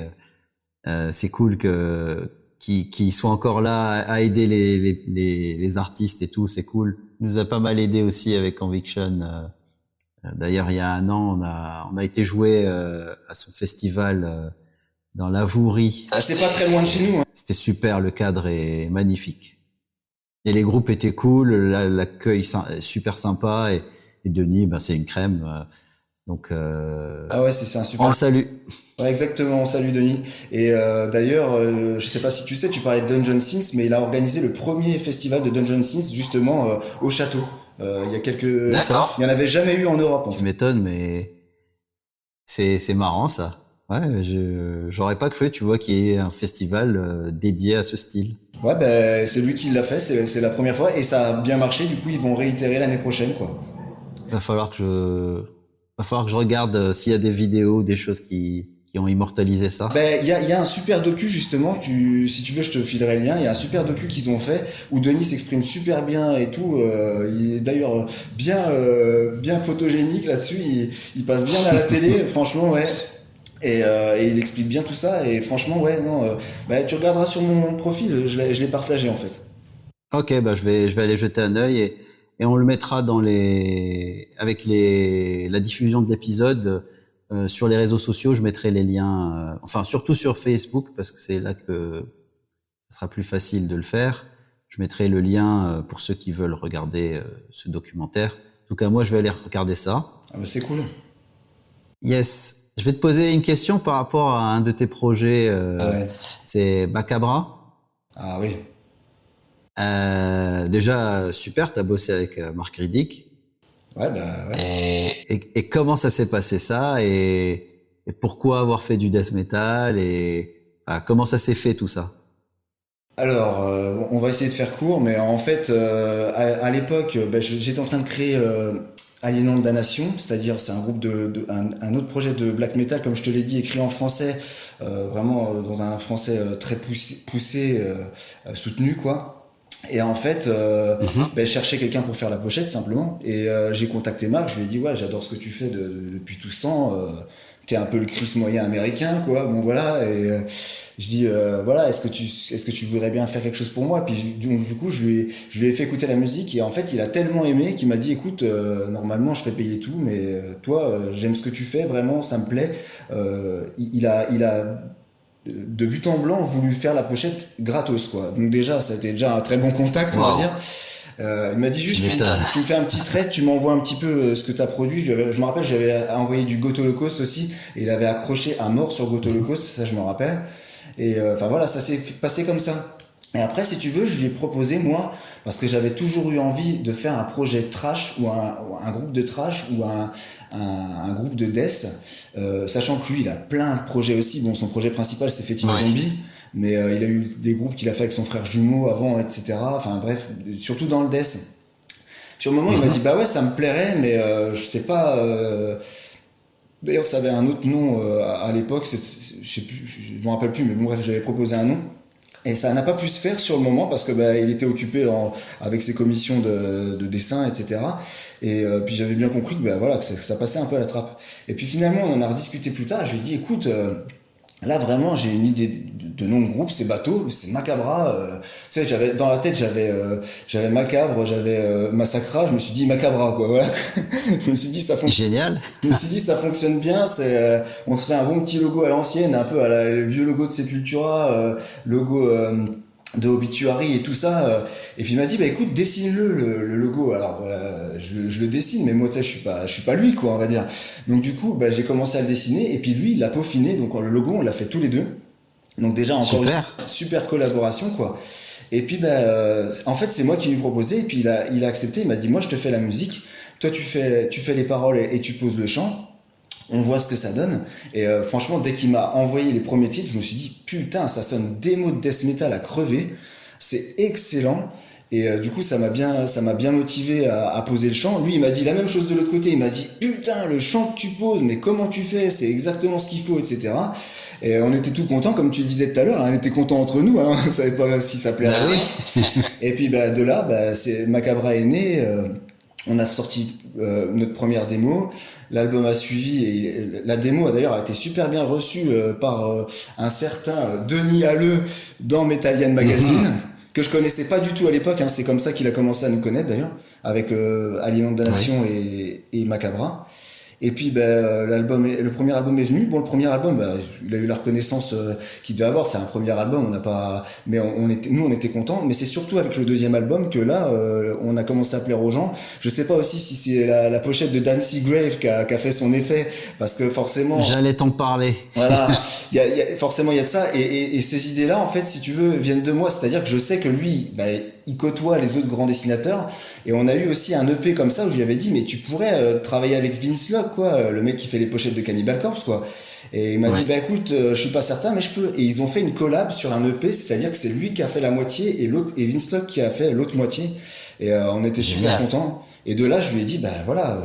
C'est cool qu'il soit encore là à aider les artistes et tout. C'est cool. Il nous a pas mal aidé aussi avec Conviction. D'ailleurs, il y a un an, on a été joué à son festival dans l'Avourie. Ah, c'est pas très loin de chez nous, hein. C'était super. Le cadre est magnifique. Et les groupes étaient cool. L'accueil super sympa. Et Denis, ben c'est une crème. Donc ah ouais, c'est un super. On le salue. Ouais, exactement, on salue Denis. Et d'ailleurs, je sais pas si tu sais, tu parlais de Dungeon Synth, mais il a organisé le premier festival de Dungeon Synth justement au château. Il y a quelques. D'accord. Il y en avait jamais eu en Europe, en fait. Tu m'étonnes, mais c'est marrant ça. Ouais, j'aurais pas cru, tu vois, qu'il y ait un festival dédié à ce style. Ouais, ben c'est lui qui l'a fait, c'est la première fois, et ça a bien marché. Du coup, ils vont réitérer l'année prochaine, quoi. Va falloir que je regarde s'il y a des vidéos, des choses qui ont immortalisé ça. Ben, il y a un super docu, justement, si tu veux, je te filerai le lien. Il y a un super docu qu'ils ont fait, où Denis s'exprime super bien et tout. Il est d'ailleurs bien photogénique là-dessus. Il passe bien à la télé, franchement, ouais. Et il explique bien tout ça, et franchement, ouais, non, ben, tu regarderas sur mon profil, je l'ai partagé, en fait. Ok, bah, je vais aller jeter un œil et on le mettra avec la diffusion de l'épisode sur les réseaux sociaux. Je mettrai les liens, enfin surtout sur Facebook parce que c'est là que ça sera plus facile de le faire. Je mettrai le lien pour ceux qui veulent regarder ce documentaire. En tout cas, moi, je vais aller regarder ça. Ah bah c'est cool. Yes. Je vais te poser une question par rapport à un de tes projets. Ouais. C'est Macabra. Ah oui. Déjà, super, t'as bossé avec Mark Riddick. Ouais, bah ouais. Et comment ça s'est passé ça et pourquoi avoir fait du death metal comment ça s'est fait tout ça? Alors, on va essayer de faire court, mais en fait, à l'époque, j'étais en train de créer Aliénant Damnation, c'est-à-dire c'est un groupe un autre projet de black metal, comme je te l'ai dit, écrit en français, vraiment dans un français très poussé, soutenu, quoi. Et en fait, je cherchais quelqu'un pour faire la pochette simplement, et j'ai contacté Marc. Je lui ai dit ouais, j'adore ce que tu fais depuis tout ce temps. T'es un peu le Chris moyen américain, quoi. Bon voilà, et je dis voilà, est-ce que tu voudrais bien faire quelque chose pour moi? Puis du coup, je lui ai fait écouter la musique, et en fait, il a tellement aimé qu'il m'a dit écoute, normalement, je fais payer tout, mais toi, j'aime ce que tu fais, vraiment, ça me plaît. Il a de but en blanc voulu faire la pochette gratos, quoi. Donc déjà, ça a été déjà un très bon contact, on va dire. Il m'a dit juste tu me fais un petit trait, tu m'envoies un petit peu ce que tu as produit. Je me rappelle, j'avais envoyé du Goat Holocaust aussi, et il avait accroché à mort sur Goat Holocaust, ça je me rappelle. Et enfin voilà, ça s'est passé comme ça. Et après, si tu veux, je lui ai proposé, moi, parce que j'avais toujours eu envie de faire un projet trash, ou un groupe de trash, ou un groupe de death, sachant que lui, il a plein de projets aussi. Bon, son projet principal, c'est Fétine Zombie, mais il a eu des groupes qu'il a fait avec son frère jumeau avant, etc. Enfin bref, surtout dans le death. Sur le moment, il m'a dit, bah ouais, ça me plairait, mais je sais pas... D'ailleurs, ça avait un autre nom à l'époque, je sais plus, je me rappelle plus, mais bon bref, j'avais proposé un nom. Et ça n'a pas pu se faire sur le moment parce que il était occupé avec ses commissions de dessin, etc. Et puis j'avais bien compris que voilà que ça passait un peu à la trappe. Et puis finalement on en a rediscuté plus tard. Je lui ai dit écoute, là vraiment j'ai une idée de nom de groupe, c'est bateau, c'est Macabra. Tu sais, j'avais dans la tête j'avais Macabre, j'avais Massacra. Je me suis dit Macabra, quoi. Voilà. Je me suis dit ça fonctionne. Génial. Je me suis dit ça fonctionne bien. On se fait un bon petit logo à l'ancienne, un peu le vieux logo de Sepultura, logo de Obituary et tout ça. Et puis il m'a dit écoute, dessine-le le logo. Alors je le dessine, mais moi tu sais je suis pas lui, quoi, on va dire. Donc du coup j'ai commencé à le dessiner, et puis lui il l'a peaufiné. Donc le logo on l'a fait tous les deux. Donc déjà encore une super collaboration, quoi. Et puis en fait c'est moi qui lui proposais, et puis il a accepté. Il m'a dit moi je te fais la musique, toi tu fais les paroles et tu poses le chant. On voit ce que ça donne. Et franchement, dès qu'il m'a envoyé les premiers titres, je me suis dit putain, ça sonne démo de death metal à crever. C'est excellent. Et du coup, ça m'a bien motivé à poser le chant. Lui, il m'a dit la même chose de l'autre côté. Il m'a dit putain, le chant que tu poses, mais comment tu fais? C'est exactement ce qu'il faut, etc. Et on était tout contents, comme tu le disais tout à l'heure. On était contents entre nous. Hein. On savait pas si ça plairait. Oui. Et puis de là, c'est Macabra est né. On a sorti notre première démo. L'album a suivi, et la démo d'ailleurs a été super bien reçue par un certain Denis Halleux dans Metallian Magazine, que je connaissais pas du tout à l'époque. Hein. C'est comme ça qu'il a commencé à nous connaître d'ailleurs, avec Aliénant Damnation et Macabra. Et puis le premier album est venu. Bon, le premier album, il a eu la reconnaissance qu'il devait avoir. C'est un premier album, on n'a pas, mais on était contents. Mais c'est surtout avec le deuxième album que là, on a commencé à plaire aux gens. Je sais pas aussi si c'est la pochette de Dan Seagrave qui a fait son effet, parce que forcément. J'allais t'en parler. Voilà, forcément il y a de ça. Et ces idées-là, en fait, si tu veux, viennent de moi. C'est-à-dire que je sais que lui, il côtoie les autres grands dessinateurs. Et on a eu aussi un EP comme ça où je lui avais dit mais tu pourrais travailler avec Vince Locke, quoi, le mec qui fait les pochettes de Cannibal Corpse, quoi. Et il m'a dit écoute, je suis pas certain mais je peux. Et ils ont fait une collab sur un EP, c'est-à-dire que c'est lui qui a fait la moitié et Vince Locke qui a fait l'autre moitié. Et on était super contents. Et de là je lui ai dit voilà,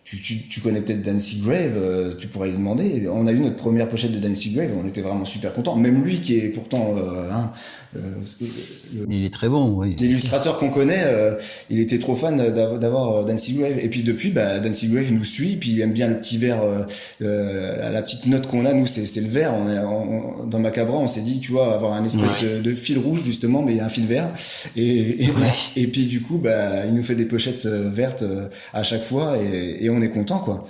tu connais peut-être Dan Seagrave, tu pourrais lui demander. Et on a eu notre première pochette de Dan Seagrave, on était vraiment super contents. Même lui qui est pourtant il est très bon, oui. L'illustrateur qu'on connaît, il était trop fan d'avoir Dan Seagrave. Et puis depuis, Dan Seagrave nous suit, puis il aime bien le petit verre, la petite note qu'on a, nous c'est le vert. Dans Macabra, on s'est dit, tu vois, avoir un espèce de fil rouge justement, mais un fil vert. Et puis du coup, il nous fait des pochettes vertes à chaque fois, et on est content, quoi.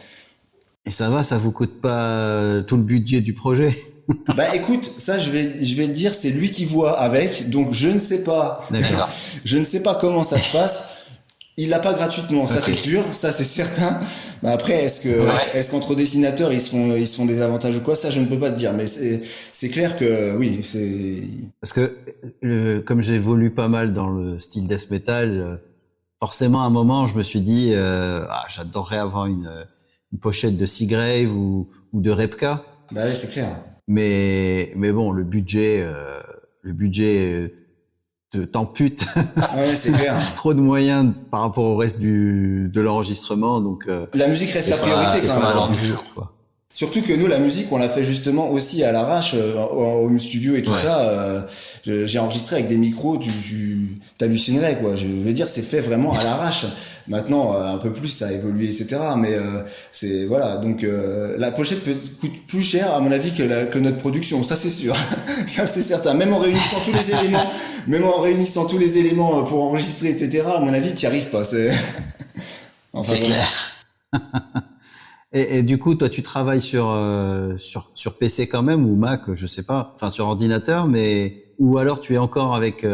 Et ça va, ça vous coûte pas tout le budget du projet? Écoute, ça je vais te dire, c'est lui qui voit avec, donc je ne sais pas. D'accord. Je ne sais pas comment ça se passe. Il l'a pas gratuitement, ça c'est sûr, ça c'est certain. Mais après, est-ce qu'entre dessinateurs ils se font des avantages ou quoi, ça je ne peux pas te dire. Mais c'est clair que oui, c'est. Parce que comme j'évolue pas mal dans le style death metal, forcément à un moment je me suis dit j'adorerais avoir une pochette de Seagrave ou de Repka. Bah oui, c'est clair. Mais bon, le budget t'ampute. Ouais, c'est clair. Trop de moyens par rapport au reste de l'enregistrement, donc la musique reste la priorité quand même. Quoi. Surtout que nous, la musique, on l'a fait justement aussi à l'arrache, au home studio et tout ça. J'ai enregistré avec des micros, tu t'hallucinerais, quoi. Je veux dire, c'est fait vraiment à l'arrache. Maintenant, un peu plus, ça a évolué, etc. Mais c'est voilà. Donc la pochette coûte plus cher, à mon avis, que notre production. Ça, c'est sûr. Ça, c'est certain. Même en réunissant tous les éléments pour enregistrer, etc. À mon avis, t'y arrives pas. C'est clair. Et du coup, toi, tu travailles sur PC quand même, ou Mac, je sais pas, enfin sur ordinateur, mais ou alors tu es encore avec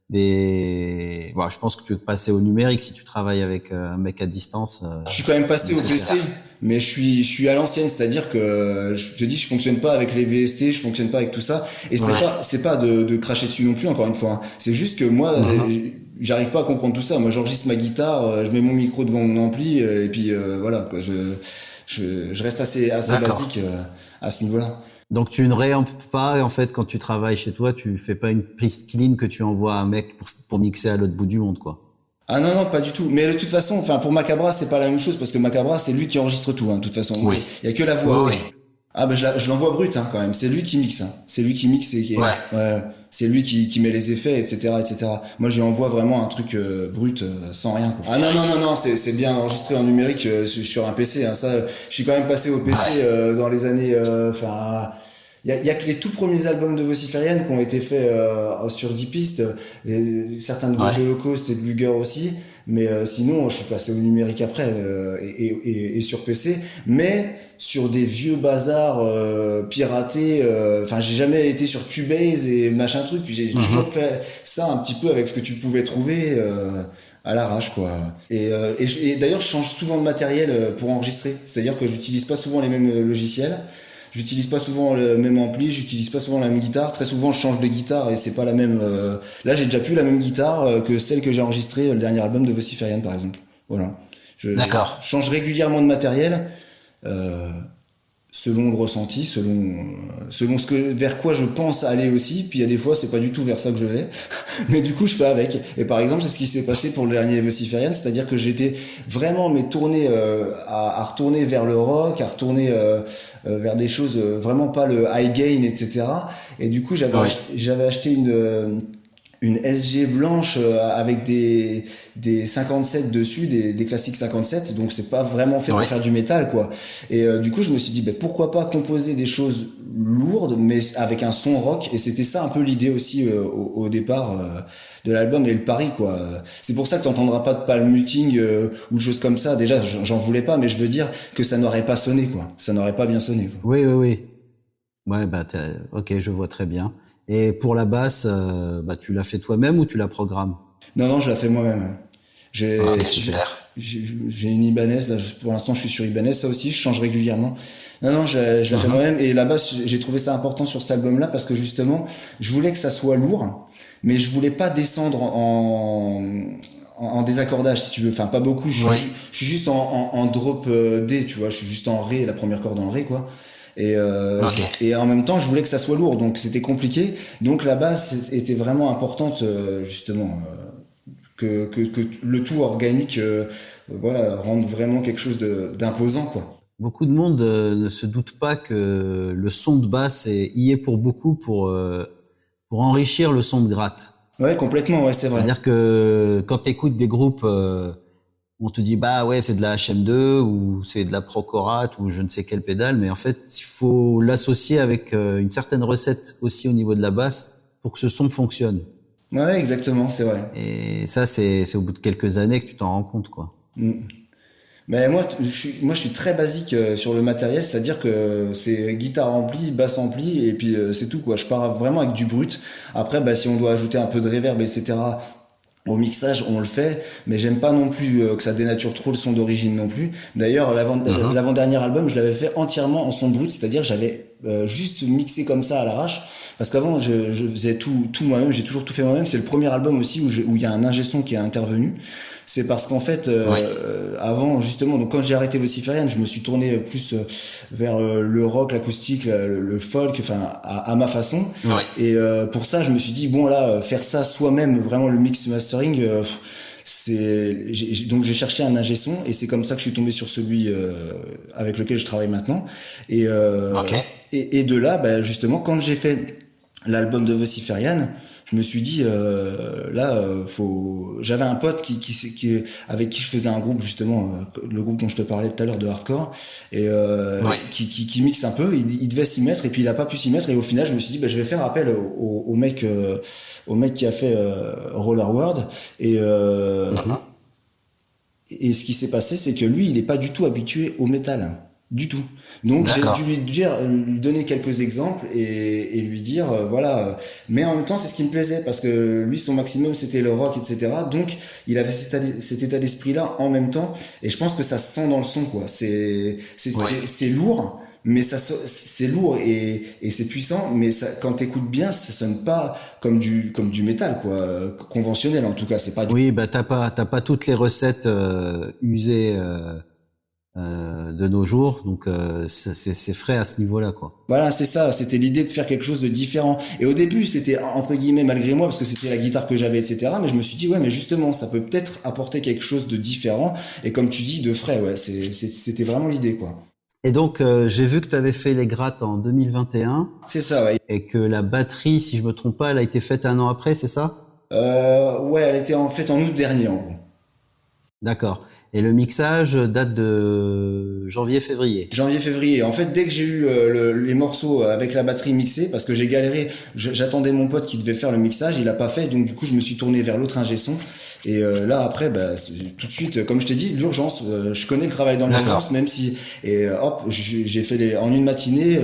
des. Bon, je pense que tu veux passer au numérique si tu travailles avec un mec à distance. Je suis quand même passé au PC, mais je suis à l'ancienne, c'est-à-dire que je te dis, je fonctionne pas avec les VST, je fonctionne pas avec tout ça, et c'est pas de cracher dessus non plus, encore une fois. Hein. C'est juste que moi. J'arrive pas à comprendre tout ça. Moi, j'enregistre ma guitare, je mets mon micro devant mon ampli, et puis voilà, quoi. Je reste assez basique à ce niveau-là. Donc tu ne réampes pas, en fait, quand tu travailles chez toi, tu fais pas une prise clean que tu envoies à un mec pour mixer à l'autre bout du monde, quoi. Ah non, pas du tout. Mais de toute façon, enfin pour Macabra, c'est pas la même chose parce que Macabra, c'est lui qui enregistre tout. Hein, de toute façon, oui. Il y a que la voix. Oui. Ah ben je l'envoie brut quand même. C'est lui qui mixe. Hein. C'est lui qui mixe et c'est lui qui met les effets, etc., etc. Moi, je lui envoie vraiment un truc brut, sans rien. Quoi. Ah non, c'est bien enregistré en numérique sur un PC. Hein. Ça, je suis quand même passé au PC dans les années. Enfin, il y a que les tout premiers albums de Vociférienne qui ont été faits sur 10 pistes. Certains de Holocaust et de Luger aussi. Mais sinon, je suis passé au numérique après et sur PC. Mais sur des vieux bazars piratés. Enfin, j'ai jamais été sur Cubase et machin truc. J'ai toujours fait ça un petit peu avec ce que tu pouvais trouver à l'arrache, quoi. Et d'ailleurs, je change souvent de matériel pour enregistrer. C'est-à-dire que j'utilise pas souvent les mêmes logiciels. J'utilise pas souvent le même ampli, j'utilise pas souvent la même guitare. Très souvent, je change de guitare et c'est pas la même. Là, j'ai déjà plus la même guitare que celle que j'ai enregistrée le dernier album de Vociférienne, par exemple. Voilà. D'accord. Je change régulièrement de matériel. Selon le ressenti, selon ce que vers quoi je pense aller aussi. Puis il y a des fois c'est pas du tout vers ça que je vais, mais du coup je fais avec. Et par exemple c'est ce qui s'est passé pour le dernier Vociférienne, c'est-à-dire que j'étais vraiment tourné à retourner vers le rock, à retourner vers des choses vraiment pas le high gain, etc. Et du coup j'avais acheté une SG blanche avec des 57 dessus, des classiques 57, donc c'est pas vraiment fait pour faire du métal, quoi. Et du coup je me suis dit pourquoi pas composer des choses lourdes mais avec un son rock, et c'était ça un peu l'idée aussi au départ de l'album et le pari, quoi. C'est pour ça que t'entendras pas de palm muting ou de choses comme ça. Déjà j'en voulais pas, mais je veux dire que ça n'aurait pas sonné, quoi. Ça n'aurait pas bien sonné, quoi. Oui. Ouais, ok, je vois très bien. Et pour la basse, tu l'as fait toi-même ou tu la programmes? Non, je la fais moi-même. Super. J'ai une Ibanez, là, pour l'instant je suis sur Ibanez, ça aussi je change régulièrement. Non, je la fais moi-même, et la basse, j'ai trouvé ça important sur cet album-là parce que justement, je voulais que ça soit lourd, mais je voulais pas descendre en désaccordage, si tu veux. Enfin, pas beaucoup, je suis juste en drop D, tu vois, je suis juste en Ré, la première corde en Ré, quoi. Et en même temps je voulais que ça soit lourd, donc c'était compliqué. Donc la basse était vraiment importante, justement, que le tout organique rende vraiment quelque chose d'imposant, quoi. Beaucoup de monde ne se doute pas que le son de basse y est pour beaucoup pour enrichir le son de gratte. Ouais, complètement, c'est vrai. C'est-à-dire que quand tu écoutes des groupes, on te dit c'est de la HM2 ou c'est de la Procorat ou je ne sais quelle pédale, mais en fait il faut l'associer avec une certaine recette aussi au niveau de la basse pour que ce son fonctionne. Ouais, exactement, c'est vrai. Et ça c'est au bout de quelques années que tu t'en rends compte, quoi. Mais moi je suis très basique sur le matériel, c'est-à-dire que c'est guitare ampli, basse ampli, et puis c'est tout, quoi. Je pars vraiment avec du brut. Après si on doit ajouter un peu de reverb, etc., Au mixage, on le fait, mais j'aime pas non plus que ça dénature trop le son d'origine non plus. D'ailleurs, l'avant-dernier album, je l'avais fait entièrement en son brut, c'est-à-dire j'avais juste mixé comme ça à l'arrache, parce qu'avant je faisais tout moi-même, j'ai toujours tout fait moi-même. C'est le premier album aussi où il y a un ingé son qui est intervenu. C'est parce qu'en fait, avant justement, donc quand j'ai arrêté Vociférian, je me suis tourné plus vers le rock, l'acoustique, le folk, enfin à ma façon. Ouais. Et pour ça, je me suis dit bon là, faire ça soi-même, vraiment le mix mastering, donc j'ai cherché un ingé son et c'est comme ça que je suis tombé sur celui avec lequel je travaille maintenant. Et Ok. et de là, bah, justement, quand j'ai fait l'album de Vociférian, je me suis dit j'avais un pote avec qui je faisais un groupe justement, le groupe dont je te parlais tout à l'heure de hardcore, et qui mixe un peu. Il devait s'y mettre et puis il a pas pu s'y mettre, et au final je me suis dit bah, je vais faire appel au mec qui a fait Roller World, et ce qui s'est passé, c'est que lui, il n'est pas du tout habitué au métal, hein, du tout. Donc j'ai D'accord. dû lui donner quelques exemples et lui dire mais en même temps c'est ce qui me plaisait, parce que lui son maximum c'était le rock, etc. Donc il avait cet état d'esprit là en même temps, et je pense que ça se sent dans le son, quoi. C'est lourd, mais c'est lourd et c'est puissant, mais ça, quand t'écoutes bien, ça sonne pas comme du métal, quoi, conventionnel en tout cas. C'est pas du... Oui, bah t'as pas toutes les recettes usées de nos jours, donc c'est frais à ce niveau-là, quoi. Voilà, c'est ça, c'était l'idée de faire quelque chose de différent. Et au début, c'était entre guillemets malgré moi, parce que c'était la guitare que j'avais, etc. Mais je me suis dit, ouais, mais justement, ça peut peut-être apporter quelque chose de différent. Et comme tu dis, de frais, ouais, c'était vraiment l'idée, quoi. Et donc j'ai vu que tu avais fait les grattes en 2021 C'est ça, ouais. et que la batterie, si je me trompe pas, elle a été faite un an après, c'est ça? Ouais, elle était en fait en août dernier, en gros. D'accord. Et le mixage date de janvier-février. Janvier-février. En fait, dès que j'ai eu les morceaux avec la batterie mixée, parce que j'ai galéré, j'attendais mon pote qui devait faire le mixage, il a pas fait, donc du coup je me suis tourné vers l'autre ingé son. Et là après, bah, tout de suite, comme je t'ai dit, l'urgence. Je connais le travail dans l'urgence, même si, et hop, j'ai fait en une matinée.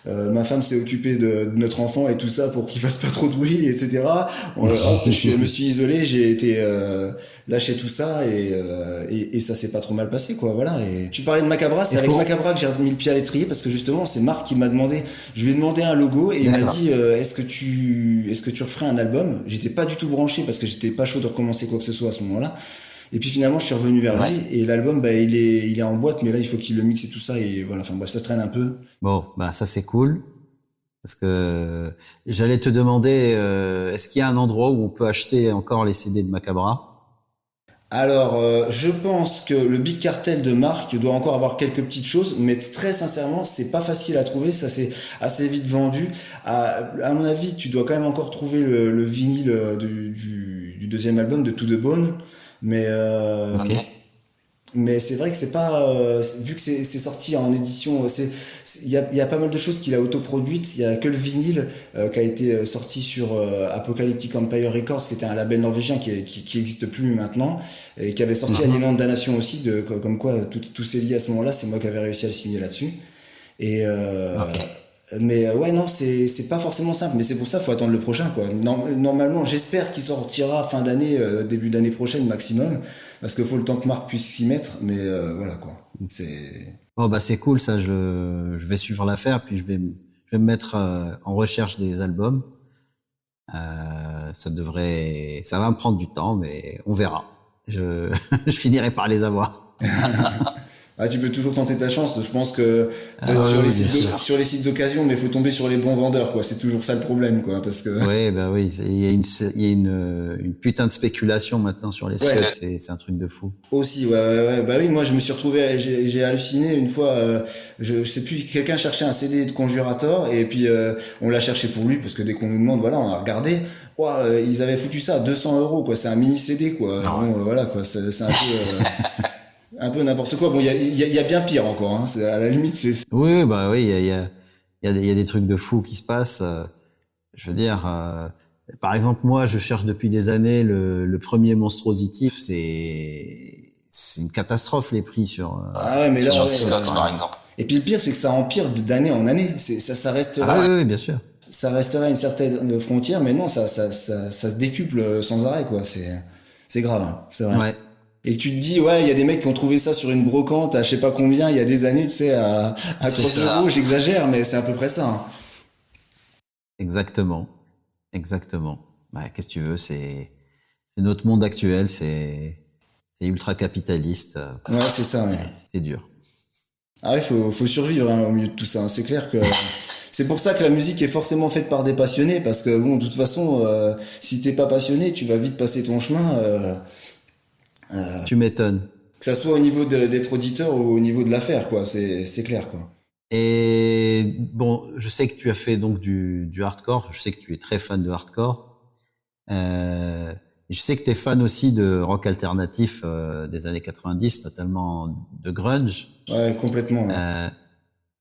Ma femme s'est occupée de notre enfant et tout ça pour qu'il fasse pas trop de bruit, etc. Hop, je me suis isolé, j'ai été lâcher tout ça, et ça s'est pas trop mal passé, quoi. Voilà. Et tu parlais de Macabra, c'est avec Macabra que j'ai mis le pied à l'étrier, parce que justement c'est Marc qui m'a demandé, je lui ai demandé un logo et il m'a dit est-ce que tu referais un album. J'étais pas du tout branché parce que j'étais pas chaud de recommencer quoi que ce soit à ce moment-là, et puis finalement je suis revenu vers lui, et l'album, bah, il est en boîte, mais là il faut qu'il le mixe et tout ça, et voilà, enfin bref, ça se traîne un peu. Bon, bah ça c'est cool. Parce que j'allais te demander, est-ce qu'il y a un endroit où on peut acheter encore les CD de Macabra? Alors, je pense que le Big Cartel de Marc doit encore avoir quelques petites choses, mais très sincèrement, c'est pas facile à trouver, ça c'est assez vite vendu. À mon avis, tu dois quand même encore trouver le vinyle du deuxième album de To The Bone, mais mais c'est vrai que c'est pas vu que c'est sorti en édition, il y a pas mal de choses qu'il a autoproduites. Il y a que le vinyle qui a été sorti sur Apocalyptic Empire Records, qui était un label norvégien qui existe plus maintenant, et qui avait sorti Aliénant de Damnation aussi, comme quoi tout s'est lié à ce moment-là. C'est moi qui avais réussi à le signer là-dessus. Et mais ouais, non, c'est pas forcément simple, mais c'est pour ça faut attendre le prochain, quoi. Normalement, j'espère qu'il sortira fin d'année, début d'année prochaine maximum, parce qu'il faut le temps que Marc puisse s'y mettre, mais voilà, quoi. Oh bah c'est cool, ça, je vais suivre l'affaire, puis je vais me mettre en recherche des albums. Ça va me prendre du temps, mais on verra. Je finirai par les avoir. Ah, tu peux toujours tenter ta chance. Je pense que sur les sites d'occasion, mais faut tomber sur les bons vendeurs, quoi. C'est toujours ça le problème, quoi, parce que. Ouais, bah oui, il y a une putain de spéculation maintenant sur les sites. C'est un truc de fou. Aussi, ouais. Bah oui, moi je me suis retrouvé, j'ai halluciné une fois. Je sais plus, quelqu'un cherchait un CD de Conjurator, et puis on l'a cherché pour lui, parce que dès qu'on nous demande, voilà, on a regardé. Ouais, ils avaient foutu ça à 200 €, quoi. C'est un mini CD, quoi. Bon, voilà, quoi. C'est un peu. Un peu n'importe quoi. Bon, il y a bien pire encore, hein. À la limite, c'est. Oui, bah oui, il y a des trucs de fous qui se passent. Je veux dire, par exemple, moi, je cherche depuis des années le premier Monstrosity. C'est une catastrophe, les prix sur. Ah ouais, mais là, sur Discogs, par exemple. Et puis le pire, c'est que ça empire d'année en année. Ça restera. Ah oui, bien sûr. Ça restera une certaine frontière, mais non, ça se décuple sans arrêt, quoi. C'est grave, hein, c'est vrai. Ouais, Et que tu te dis, ouais, il y a des mecs qui ont trouvé ça sur une brocante à je sais pas combien, il y a des années, tu sais, à c'est 3 ça. euros, j'exagère, mais c'est à peu près ça. Hein. Exactement. Exactement. Bah, qu'est-ce que tu veux, c'est notre monde actuel, c'est ultra capitaliste. Ouais, c'est ça, ouais. C'est dur. Ah ouais, faut survivre hein, au milieu de tout ça. Hein. C'est clair que c'est pour ça que la musique est forcément faite par des passionnés, parce que bon, de toute façon, si t'es pas passionné, tu vas vite passer ton chemin, Tu m'étonnes. que ça soit au niveau d'être auditeur ou au niveau de l'affaire, quoi. C'est clair, quoi. Et bon, je sais que tu as fait donc du hardcore. Je sais que tu es très fan de hardcore. Et je sais que tu es fan aussi de rock alternatif des années 90, notamment de grunge. Ouais, complètement. Ouais.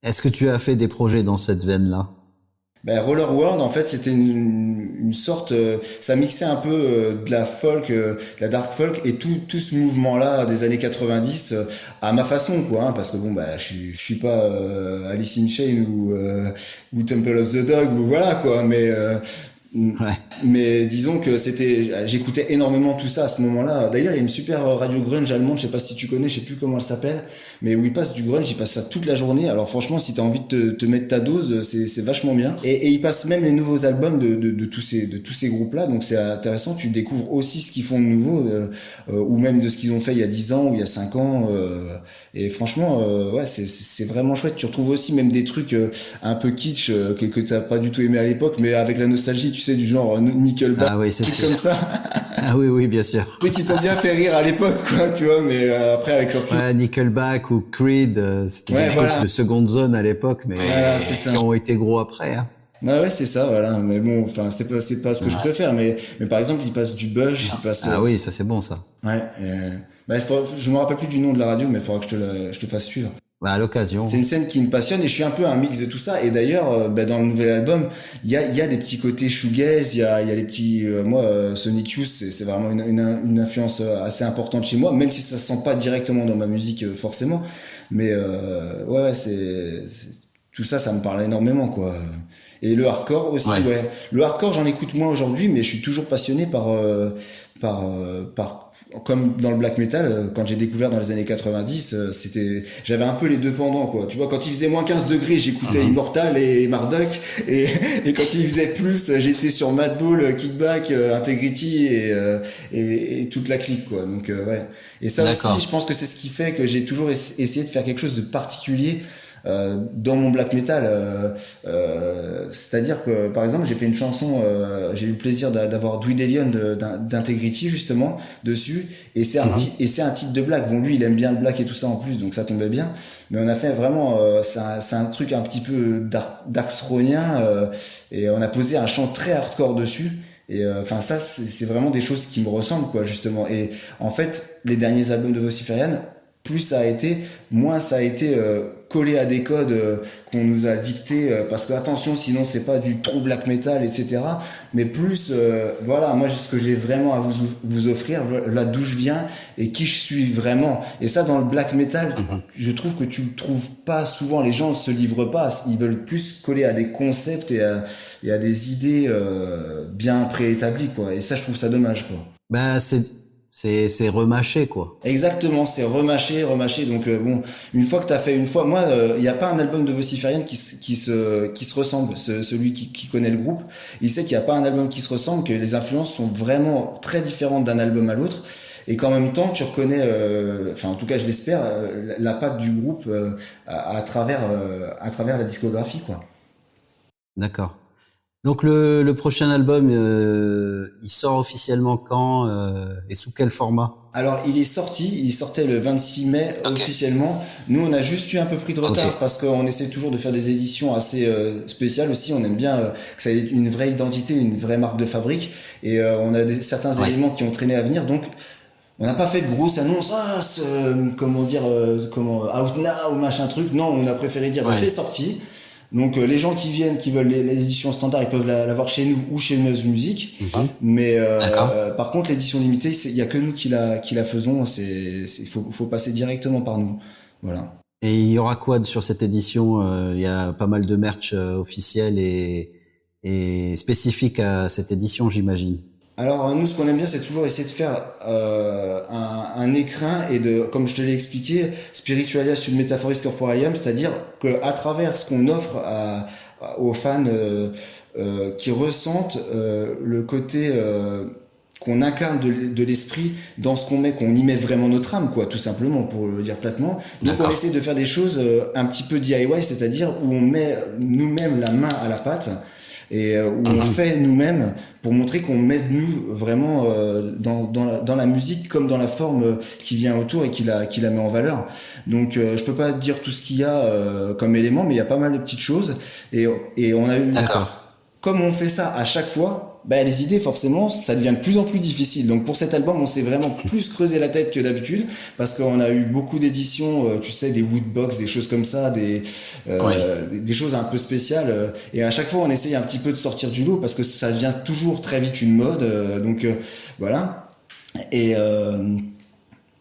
Est-ce que tu as fait des projets dans cette veine-là? Ben, Roller World, en fait, c'était une sorte, ça mixait un peu de la folk, de la dark folk et tout ce mouvement-là des années 90 à ma façon, quoi. Hein, parce que bon, bah, je suis pas Alice in Chains ou Temple of the Dog ou voilà quoi. Ouais. Mais disons que j'écoutais énormément tout ça à ce moment-là. D'ailleurs, il y a une super radio grunge allemande, je sais pas si tu connais, je sais plus comment elle s'appelle, mais où ils passent du grunge, ils passent ça toute la journée. Alors franchement, si t'as envie de te mettre ta dose, c'est vachement bien. Et ils passent même les nouveaux albums de tous ces groupes-là, donc c'est intéressant. Tu découvres aussi ce qu'ils font de nouveau, ou même de ce qu'ils ont fait il y a 10 ans ou il y a 5 ans. Et franchement, ouais, c'est vraiment chouette. Tu retrouves aussi même des trucs un peu kitsch que t'as pas du tout aimé à l'époque, mais avec la nostalgie, tu sais, du genre Nickelback, Ah oui, c'est trucs sûr. comme ça. Ah oui, oui, bien sûr. Trucs qui t'ont bien fait rire à l'époque, quoi, tu vois, mais après avec leur Ouais, Nickelback ou Creed, c'était Ouais, des voilà. groupes de seconde zone à l'époque, mais Voilà, c'est ça. qui ont été gros après. Hein. Ouais, c'est ça, voilà. Mais bon, enfin, c'est pas ce que je préfère, mais par exemple, ils passent du Bush, ils passent, Ah oui, ça c'est bon ça. ouais, bah, je me rappelle plus du nom de la radio, mais il faudra que je te fasse suivre. Bah, à l'occasion. C'est une scène qui me passionne et je suis un peu un mix de tout ça. Et d'ailleurs, bah, dans le nouvel album, il y a des petits côtés shoegaze, il y a les petits, moi, Sonic Youth, c'est vraiment une influence assez importante chez moi, même si ça se sent pas directement dans ma musique, forcément. Mais, ouais, tout ça, ça me parle énormément, quoi. Et le hardcore aussi, ouais. Le hardcore, j'en écoute moins aujourd'hui, mais je suis toujours passionné par comme dans le black metal, quand j'ai découvert dans les années 90, j'avais un peu les deux pendants, quoi. Tu vois, quand il faisait moins 15 degrés, j'écoutais Immortal et Marduk, et quand il faisait plus, j'étais sur Madball, Kickback, Integrity et toute la clique, quoi. Donc, ouais. Et ça aussi, je pense que c'est ce qui fait que j'ai toujours essayé de faire quelque chose de particulier dans mon black metal, c'est-à-dire que par exemple j'ai fait une chanson, j'ai eu le plaisir d'avoir Dwidelion d'Integrity justement dessus, et c'est un titre de black. Bon, lui il aime bien le black et tout ça en plus, donc ça tombait bien, mais on a fait vraiment c'est un truc un petit peu darkthronien, et on a posé un chant très hardcore dessus. Et enfin ça c'est vraiment des choses qui me ressemblent, quoi, justement. Et en fait les derniers albums de Vociferian, plus ça a été, moins ça a été collé à des codes qu'on nous a dictés, parce que attention, sinon c'est pas du trop black metal, etc. Mais plus, voilà, moi ce que j'ai vraiment à vous offrir, là d'où je viens et qui je suis vraiment. Et ça, dans le black metal, je trouve que tu le trouves pas souvent. Les gens se livrent pas, ils veulent plus coller à des concepts et à des idées bien préétablies, quoi. Et ça, je trouve ça dommage, quoi. Bah, c'est remâché, quoi. Exactement, c'est remâché. Donc bon, une fois que t'as fait une fois, moi, il y a pas un album de Vociferian qui se ressemble. Celui qui connaît le groupe, il sait qu'il y a pas un album qui se ressemble, que les influences sont vraiment très différentes d'un album à l'autre, et qu'en même temps tu reconnais, enfin en tout cas je l'espère, la patte du groupe à travers la discographie, quoi. D'accord. Donc le prochain album, il sort officiellement quand et sous quel format? Alors, il sortait le 26 mai officiellement. Nous, on a juste eu un peu pris de retard parce qu'on essaie toujours de faire des éditions assez spéciales aussi. On aime bien que ça ait une vraie identité, une vraie marque de fabrique. Et on a certains éléments qui ont traîné à venir. Donc, on n'a pas fait de grosses annonces. Comment dire, out now, machin truc. Non, on a préféré dire c'est sorti. Donc les gens qui viennent, qui veulent l'édition standard, ils peuvent l'avoir chez nous ou chez Neuz Music. Mais par contre l'édition limitée, il y a que nous qui la faisons. Faut passer directement par nous. Voilà. Et il y aura quoi sur cette édition? Il y a pas mal de merch officiel et spécifique à cette édition, j'imagine. Alors nous, ce qu'on aime bien, c'est toujours essayer de faire un écrin et de, comme je te l'ai expliqué, spiritualia sub metaphoris corporalium, c'est-à-dire que à travers ce qu'on offre aux fans qui ressentent le côté qu'on incarne de l'esprit dans ce qu'on met, qu'on y met vraiment notre âme, quoi, tout simplement, pour le dire platement. Donc on essaie de faire des choses un petit peu DIY, c'est-à-dire où on met nous-mêmes la main à la pâte et où on fait nous-mêmes pour montrer qu'on met de nous vraiment dans la musique comme dans la forme qui vient autour et qui la met en valeur. Donc je peux pas dire tout ce qu'il y a comme élément, mais il y a pas mal de petites choses et on a eu comme on fait ça à chaque fois, bah, les idées, forcément, ça devient de plus en plus difficile. Donc, pour cet album, on s'est vraiment plus creusé la tête que d'habitude, parce qu'on a eu beaucoup d'éditions, tu sais, des woodbox, des choses comme ça, des choses un peu spéciales. Et à chaque fois, on essaye un petit peu de sortir du lot, parce que ça devient toujours très vite une mode. Donc, voilà. Et,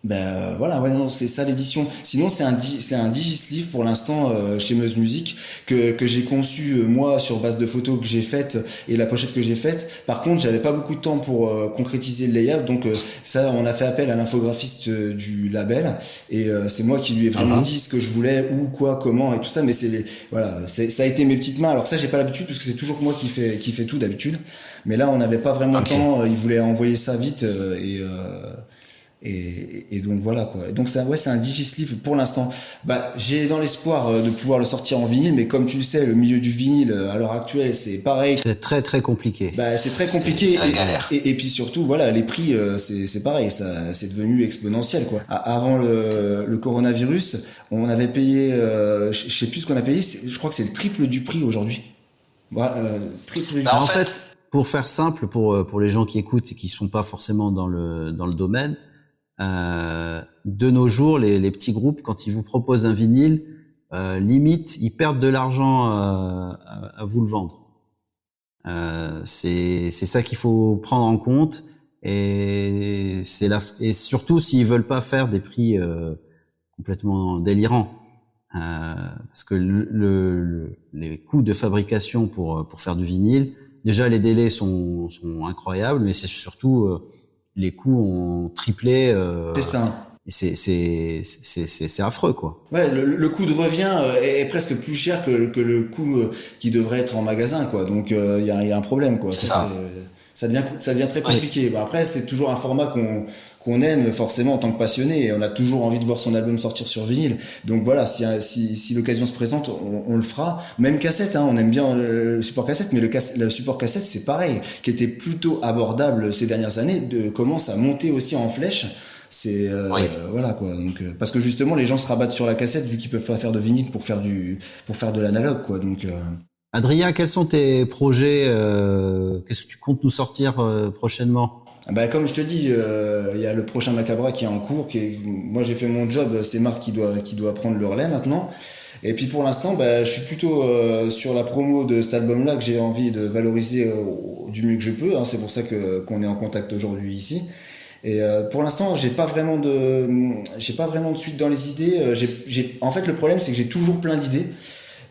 ben voilà, ouais, non, c'est ça l'édition. Sinon, c'est un digisleeve pour l'instant chez Meuse Musique que j'ai conçu moi sur base de photos que j'ai faites et la pochette que j'ai faite. Par contre, j'avais pas beaucoup de temps pour concrétiser le layout, donc ça, on a fait appel à l'infographiste du label et c'est moi qui lui ai vraiment dit ce que je voulais, où, quoi, comment et tout ça. Mais ça a été mes petites mains. Alors ça, j'ai pas l'habitude parce que c'est toujours moi qui fait tout d'habitude. Mais là, on n'avait pas vraiment le temps. Il voulait envoyer ça vite et donc voilà quoi. Et donc c'est un digisleeve pour l'instant. Bah j'ai dans l'espoir de pouvoir le sortir en vinyle, mais comme tu le sais, le milieu du vinyle à l'heure actuelle c'est pareil. C'est très très compliqué. Bah c'est très compliqué et puis surtout voilà les prix c'est pareil, ça c'est devenu exponentiel quoi. Avant le coronavirus, on avait payé je sais plus ce qu'on a payé, je crois que c'est le triple du prix aujourd'hui. Voilà, triple du prix. En fait, pour faire simple pour les gens qui écoutent et qui sont pas forcément dans le domaine, de nos jours, les petits groupes, quand ils vous proposent un vinyle, limite, ils perdent de l'argent à vous le vendre. C'est ça qu'il faut prendre en compte et et surtout s'ils veulent pas faire des prix complètement délirants, parce que les coûts de fabrication pour faire du vinyle, déjà les délais sont incroyables, mais c'est surtout les coûts ont triplé. C'est ça. C'est affreux quoi. Ouais, le coût de revient est presque plus cher que le coût qui devrait être en magasin quoi. Donc il y a un problème quoi. Ça devient très compliqué. Bah, après c'est toujours un format qu'on aime forcément en tant que passionné et on a toujours envie de voir son album sortir sur vinyle. Donc voilà, si l'occasion se présente, on le fera. Même cassette, hein, on aime bien le support cassette, mais le support cassette c'est pareil, qui était plutôt abordable ces dernières années, commence à monter aussi en flèche. C'est voilà quoi. Donc parce que justement les gens se rabattent sur la cassette vu qu'ils peuvent pas faire de vinyle pour faire de l'analogue quoi. Donc Adrien, quels sont tes projets qu'est-ce que tu comptes nous sortir prochainement? bah comme je te dis, il y a le prochain Macabra qui est en cours. Moi j'ai fait mon job, c'est Marc qui doit prendre le relais maintenant. Et puis pour l'instant, bah, je suis plutôt sur la promo de cet album-là que j'ai envie de valoriser du mieux que je peux. Hein. C'est pour ça qu'on est en contact aujourd'hui ici. Et pour l'instant, j'ai pas vraiment de suite dans les idées. En fait, le problème, c'est que j'ai toujours plein d'idées,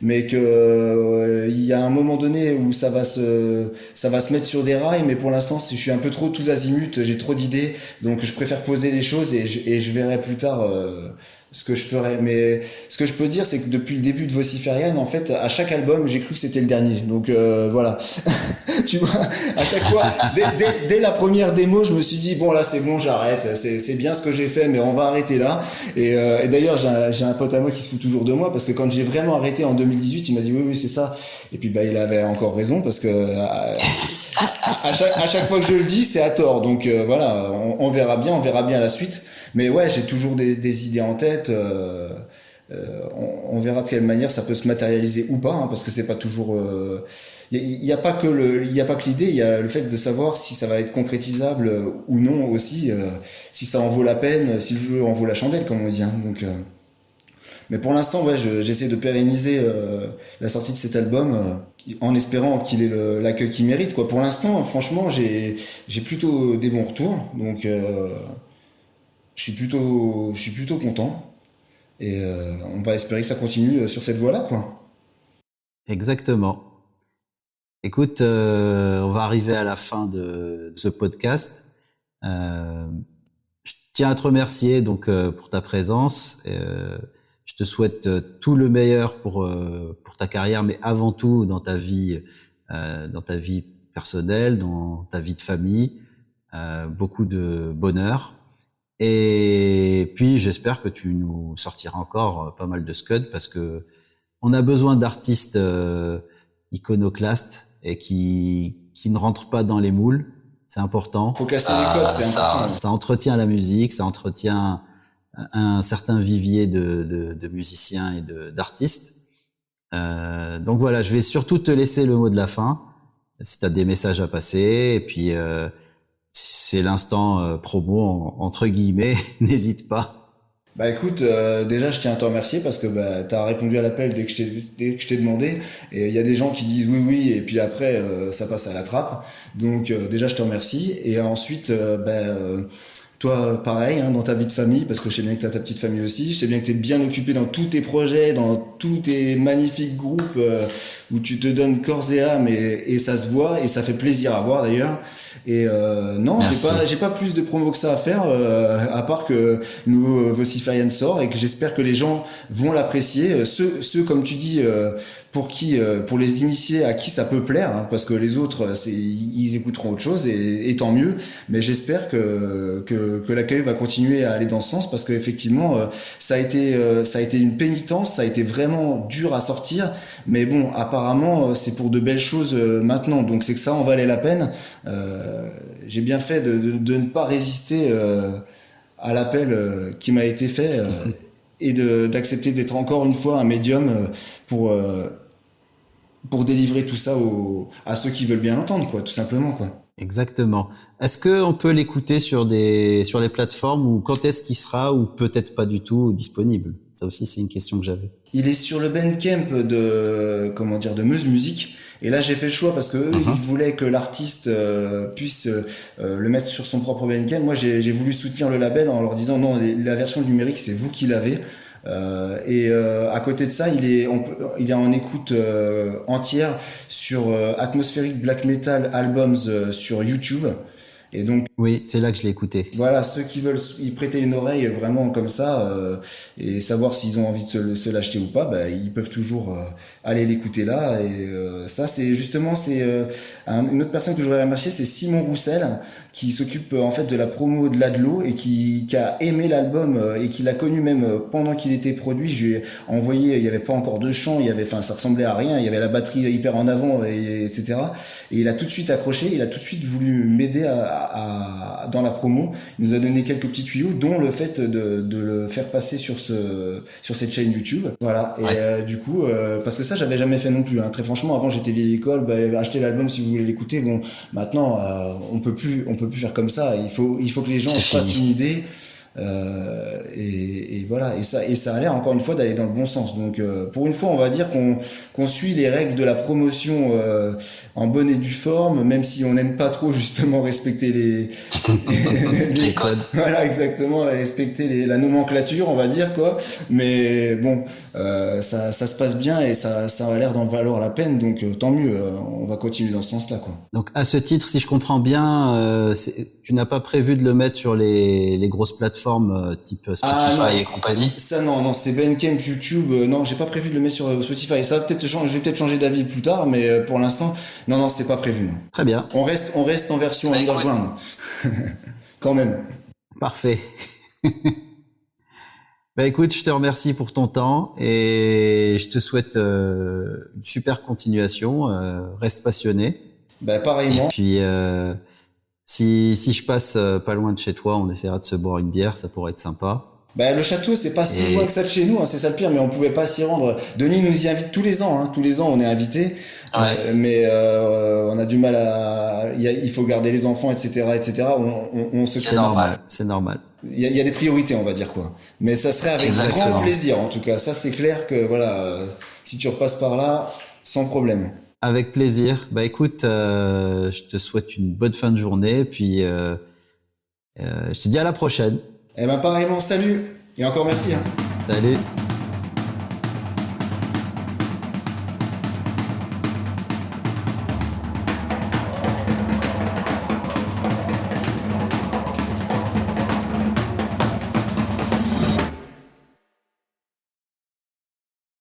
mais que il y a un moment donné où ça va se mettre sur des rails. Mais pour l'instant, je suis un peu trop tous azimuts, j'ai trop d'idées, donc je préfère poser les choses et je verrai plus tard ce que je ferai. Mais ce que je peux dire, c'est que depuis le début de Vociferian, en fait, à chaque album, j'ai cru que c'était le dernier. Donc voilà. Tu vois, à chaque fois, dès la première démo, je me suis dit bon là c'est bon, j'arrête. C'est bien ce que j'ai fait, mais on va arrêter là. Et d'ailleurs, j'ai un pote à moi qui se fout toujours de moi parce que quand j'ai vraiment arrêté en 2018, il m'a dit oui c'est ça. Et puis bah il avait encore raison parce que à chaque fois que je le dis, c'est à tort. Donc voilà, on verra bien la suite. Mais ouais, j'ai toujours des idées en tête. On verra de quelle manière ça peut se matérialiser ou pas, hein, parce que c'est pas toujours. Il y a pas que l'idée, il y a le fait de savoir si ça va être concrétisable ou non aussi, si ça en vaut la peine, si le jeu en vaut la chandelle, comme on dit. Hein. Donc, mais pour l'instant, ouais, j'essaie de pérenniser la sortie de cet album en espérant qu'il ait l'accueil qu'il mérite. Quoi. Pour l'instant, franchement, j'ai plutôt des bons retours, donc je suis plutôt content. Et on va espérer que ça continue sur cette voie-là, quoi. Exactement. Écoute, on va arriver à la fin de ce podcast. Je tiens à te remercier donc pour ta présence. Je te souhaite tout le meilleur pour ta carrière, mais avant tout dans ta vie personnelle, dans ta vie de famille, beaucoup de bonheur. Et puis j'espère que tu nous sortiras encore pas mal de scuds parce que on a besoin d'artistes iconoclastes et qui ne rentrent pas dans les moules. C'est important. Faut casser les codes, c'est important. Ça entretient la musique, ça entretient un certain vivier de musiciens et d'artistes. Donc voilà, je vais surtout te laisser le mot de la fin, si tu as des messages à passer. Et puis, c'est l'instant promo, entre guillemets, n'hésite pas. Bah écoute, déjà je tiens à te remercier parce que t'as répondu à l'appel dès que je t'ai demandé, et il y a des gens qui disent oui et puis après ça passe à la trappe. Donc déjà je te remercie, et ensuite toi pareil dans ta vie de famille, parce que je sais bien que t'as ta petite famille aussi, je sais bien que t'es bien occupé dans tous tes projets, dans tous tes magnifiques groupes où tu te donnes corps et âme, et ça se voit et ça fait plaisir à voir d'ailleurs. Et non, j'ai pas plus de promo que ça à faire, à part que nouveau Vocify sort, et que j'espère que les gens vont l'apprécier. Ceux comme tu dis, pour les initiés à qui ça peut plaire, parce que les autres, ils écouteront autre chose, et tant mieux. Mais j'espère que l'accueil va continuer à aller dans ce sens, parce que effectivement, ça a été une pénitence, ça a été vraiment dur à sortir. Mais bon, apparemment, c'est pour de belles choses maintenant, donc c'est que ça en valait la peine. J'ai bien fait de ne pas résister à l'appel qui m'a été fait, et d'accepter d'être encore une fois un médium pour délivrer tout ça à ceux qui veulent bien l'entendre, quoi, tout simplement, quoi. Exactement. Est-ce qu'on peut l'écouter sur les plateformes, ou quand est-ce qu'il sera, ou peut-être pas du tout disponible? Ça aussi, c'est une question que j'avais. Il est sur le Bandcamp de Meuse Musique. Et là, j'ai fait le choix parce que eux, ils voulaient que l'artiste puisse le mettre sur son propre Bandcamp. Moi, j'ai voulu soutenir le label en leur disant non, la version numérique, c'est vous qui l'avez. À côté de ça, il est en écoute entière sur Atmospheric Black Metal Albums sur YouTube. Et donc, oui, c'est là que je l'ai écouté. Voilà, ceux qui veulent y prêter une oreille vraiment comme ça, et savoir s'ils ont envie de se l'acheter ou pas, ils peuvent toujours aller l'écouter là. Et ça, c'est justement, une autre personne que je voudrais remercier, c'est Simon Roussel, qui s'occupe en fait de la promo de l'Adlo, et qui a aimé l'album, et qui l'a connu même pendant qu'il était produit. Je lui ai envoyé, il y avait pas encore de chant, ça ressemblait à rien, il y avait la batterie hyper en avant, etc. Et il a tout de suite accroché, il a tout de suite voulu m'aider dans la promo. Il nous a donné quelques petits tuyaux, dont le fait de le faire passer sur cette chaîne YouTube. Voilà. Et du coup, parce que ça, j'avais jamais fait non plus. Très franchement, avant, j'étais vieille école. Achetez l'album si vous voulez l'écouter. Bon, maintenant, on peut plus faire comme ça. Il faut que les gens se fassent une idée. Et voilà, et ça a l'air encore une fois d'aller dans le bon sens. Donc pour une fois, on va dire qu'on suit les règles de la promotion en bonne et due forme, même si on n'aime pas trop justement respecter les codes. Voilà, exactement, respecter la nomenclature, on va dire, quoi. Mais bon, ça se passe bien, et ça a l'air d'en valoir la peine, donc tant mieux. On va continuer dans ce sens-là, quoi. Donc à ce titre, si je comprends bien, tu n'as pas prévu de le mettre sur les grosses plateformes type Spotify et compagnie? Ça non, c'est Bandcamp, YouTube. Non, j'ai pas prévu de le mettre sur Spotify. Ça va peut-être je vais peut-être changer d'avis plus tard, mais pour l'instant, non, c'est pas prévu. Non. Très bien. On reste en version underground. Quand même. Parfait. Écoute, je te remercie pour ton temps, et je te souhaite une super continuation. Reste passionné. Pareillement. Et puis si je passe pas loin de chez toi, on essaiera de se boire une bière, ça pourrait être sympa. Le château, c'est pas si loin que ça de chez nous, c'est ça le pire, mais on pouvait pas s'y rendre. Denis nous y invite tous les ans, tous les ans on est invité. Ouais. Mais on a du mal il faut garder les enfants, etc. On se C'est normal. Il y a des priorités, on va dire, quoi. Mais ça serait avec grand plaisir, en tout cas. Ça, c'est clair que voilà, si tu repasses par là, sans problème. Avec plaisir. Écoute, je te souhaite une bonne fin de journée, puis je te dis à la prochaine. Pareillement, salut, et encore merci. Salut.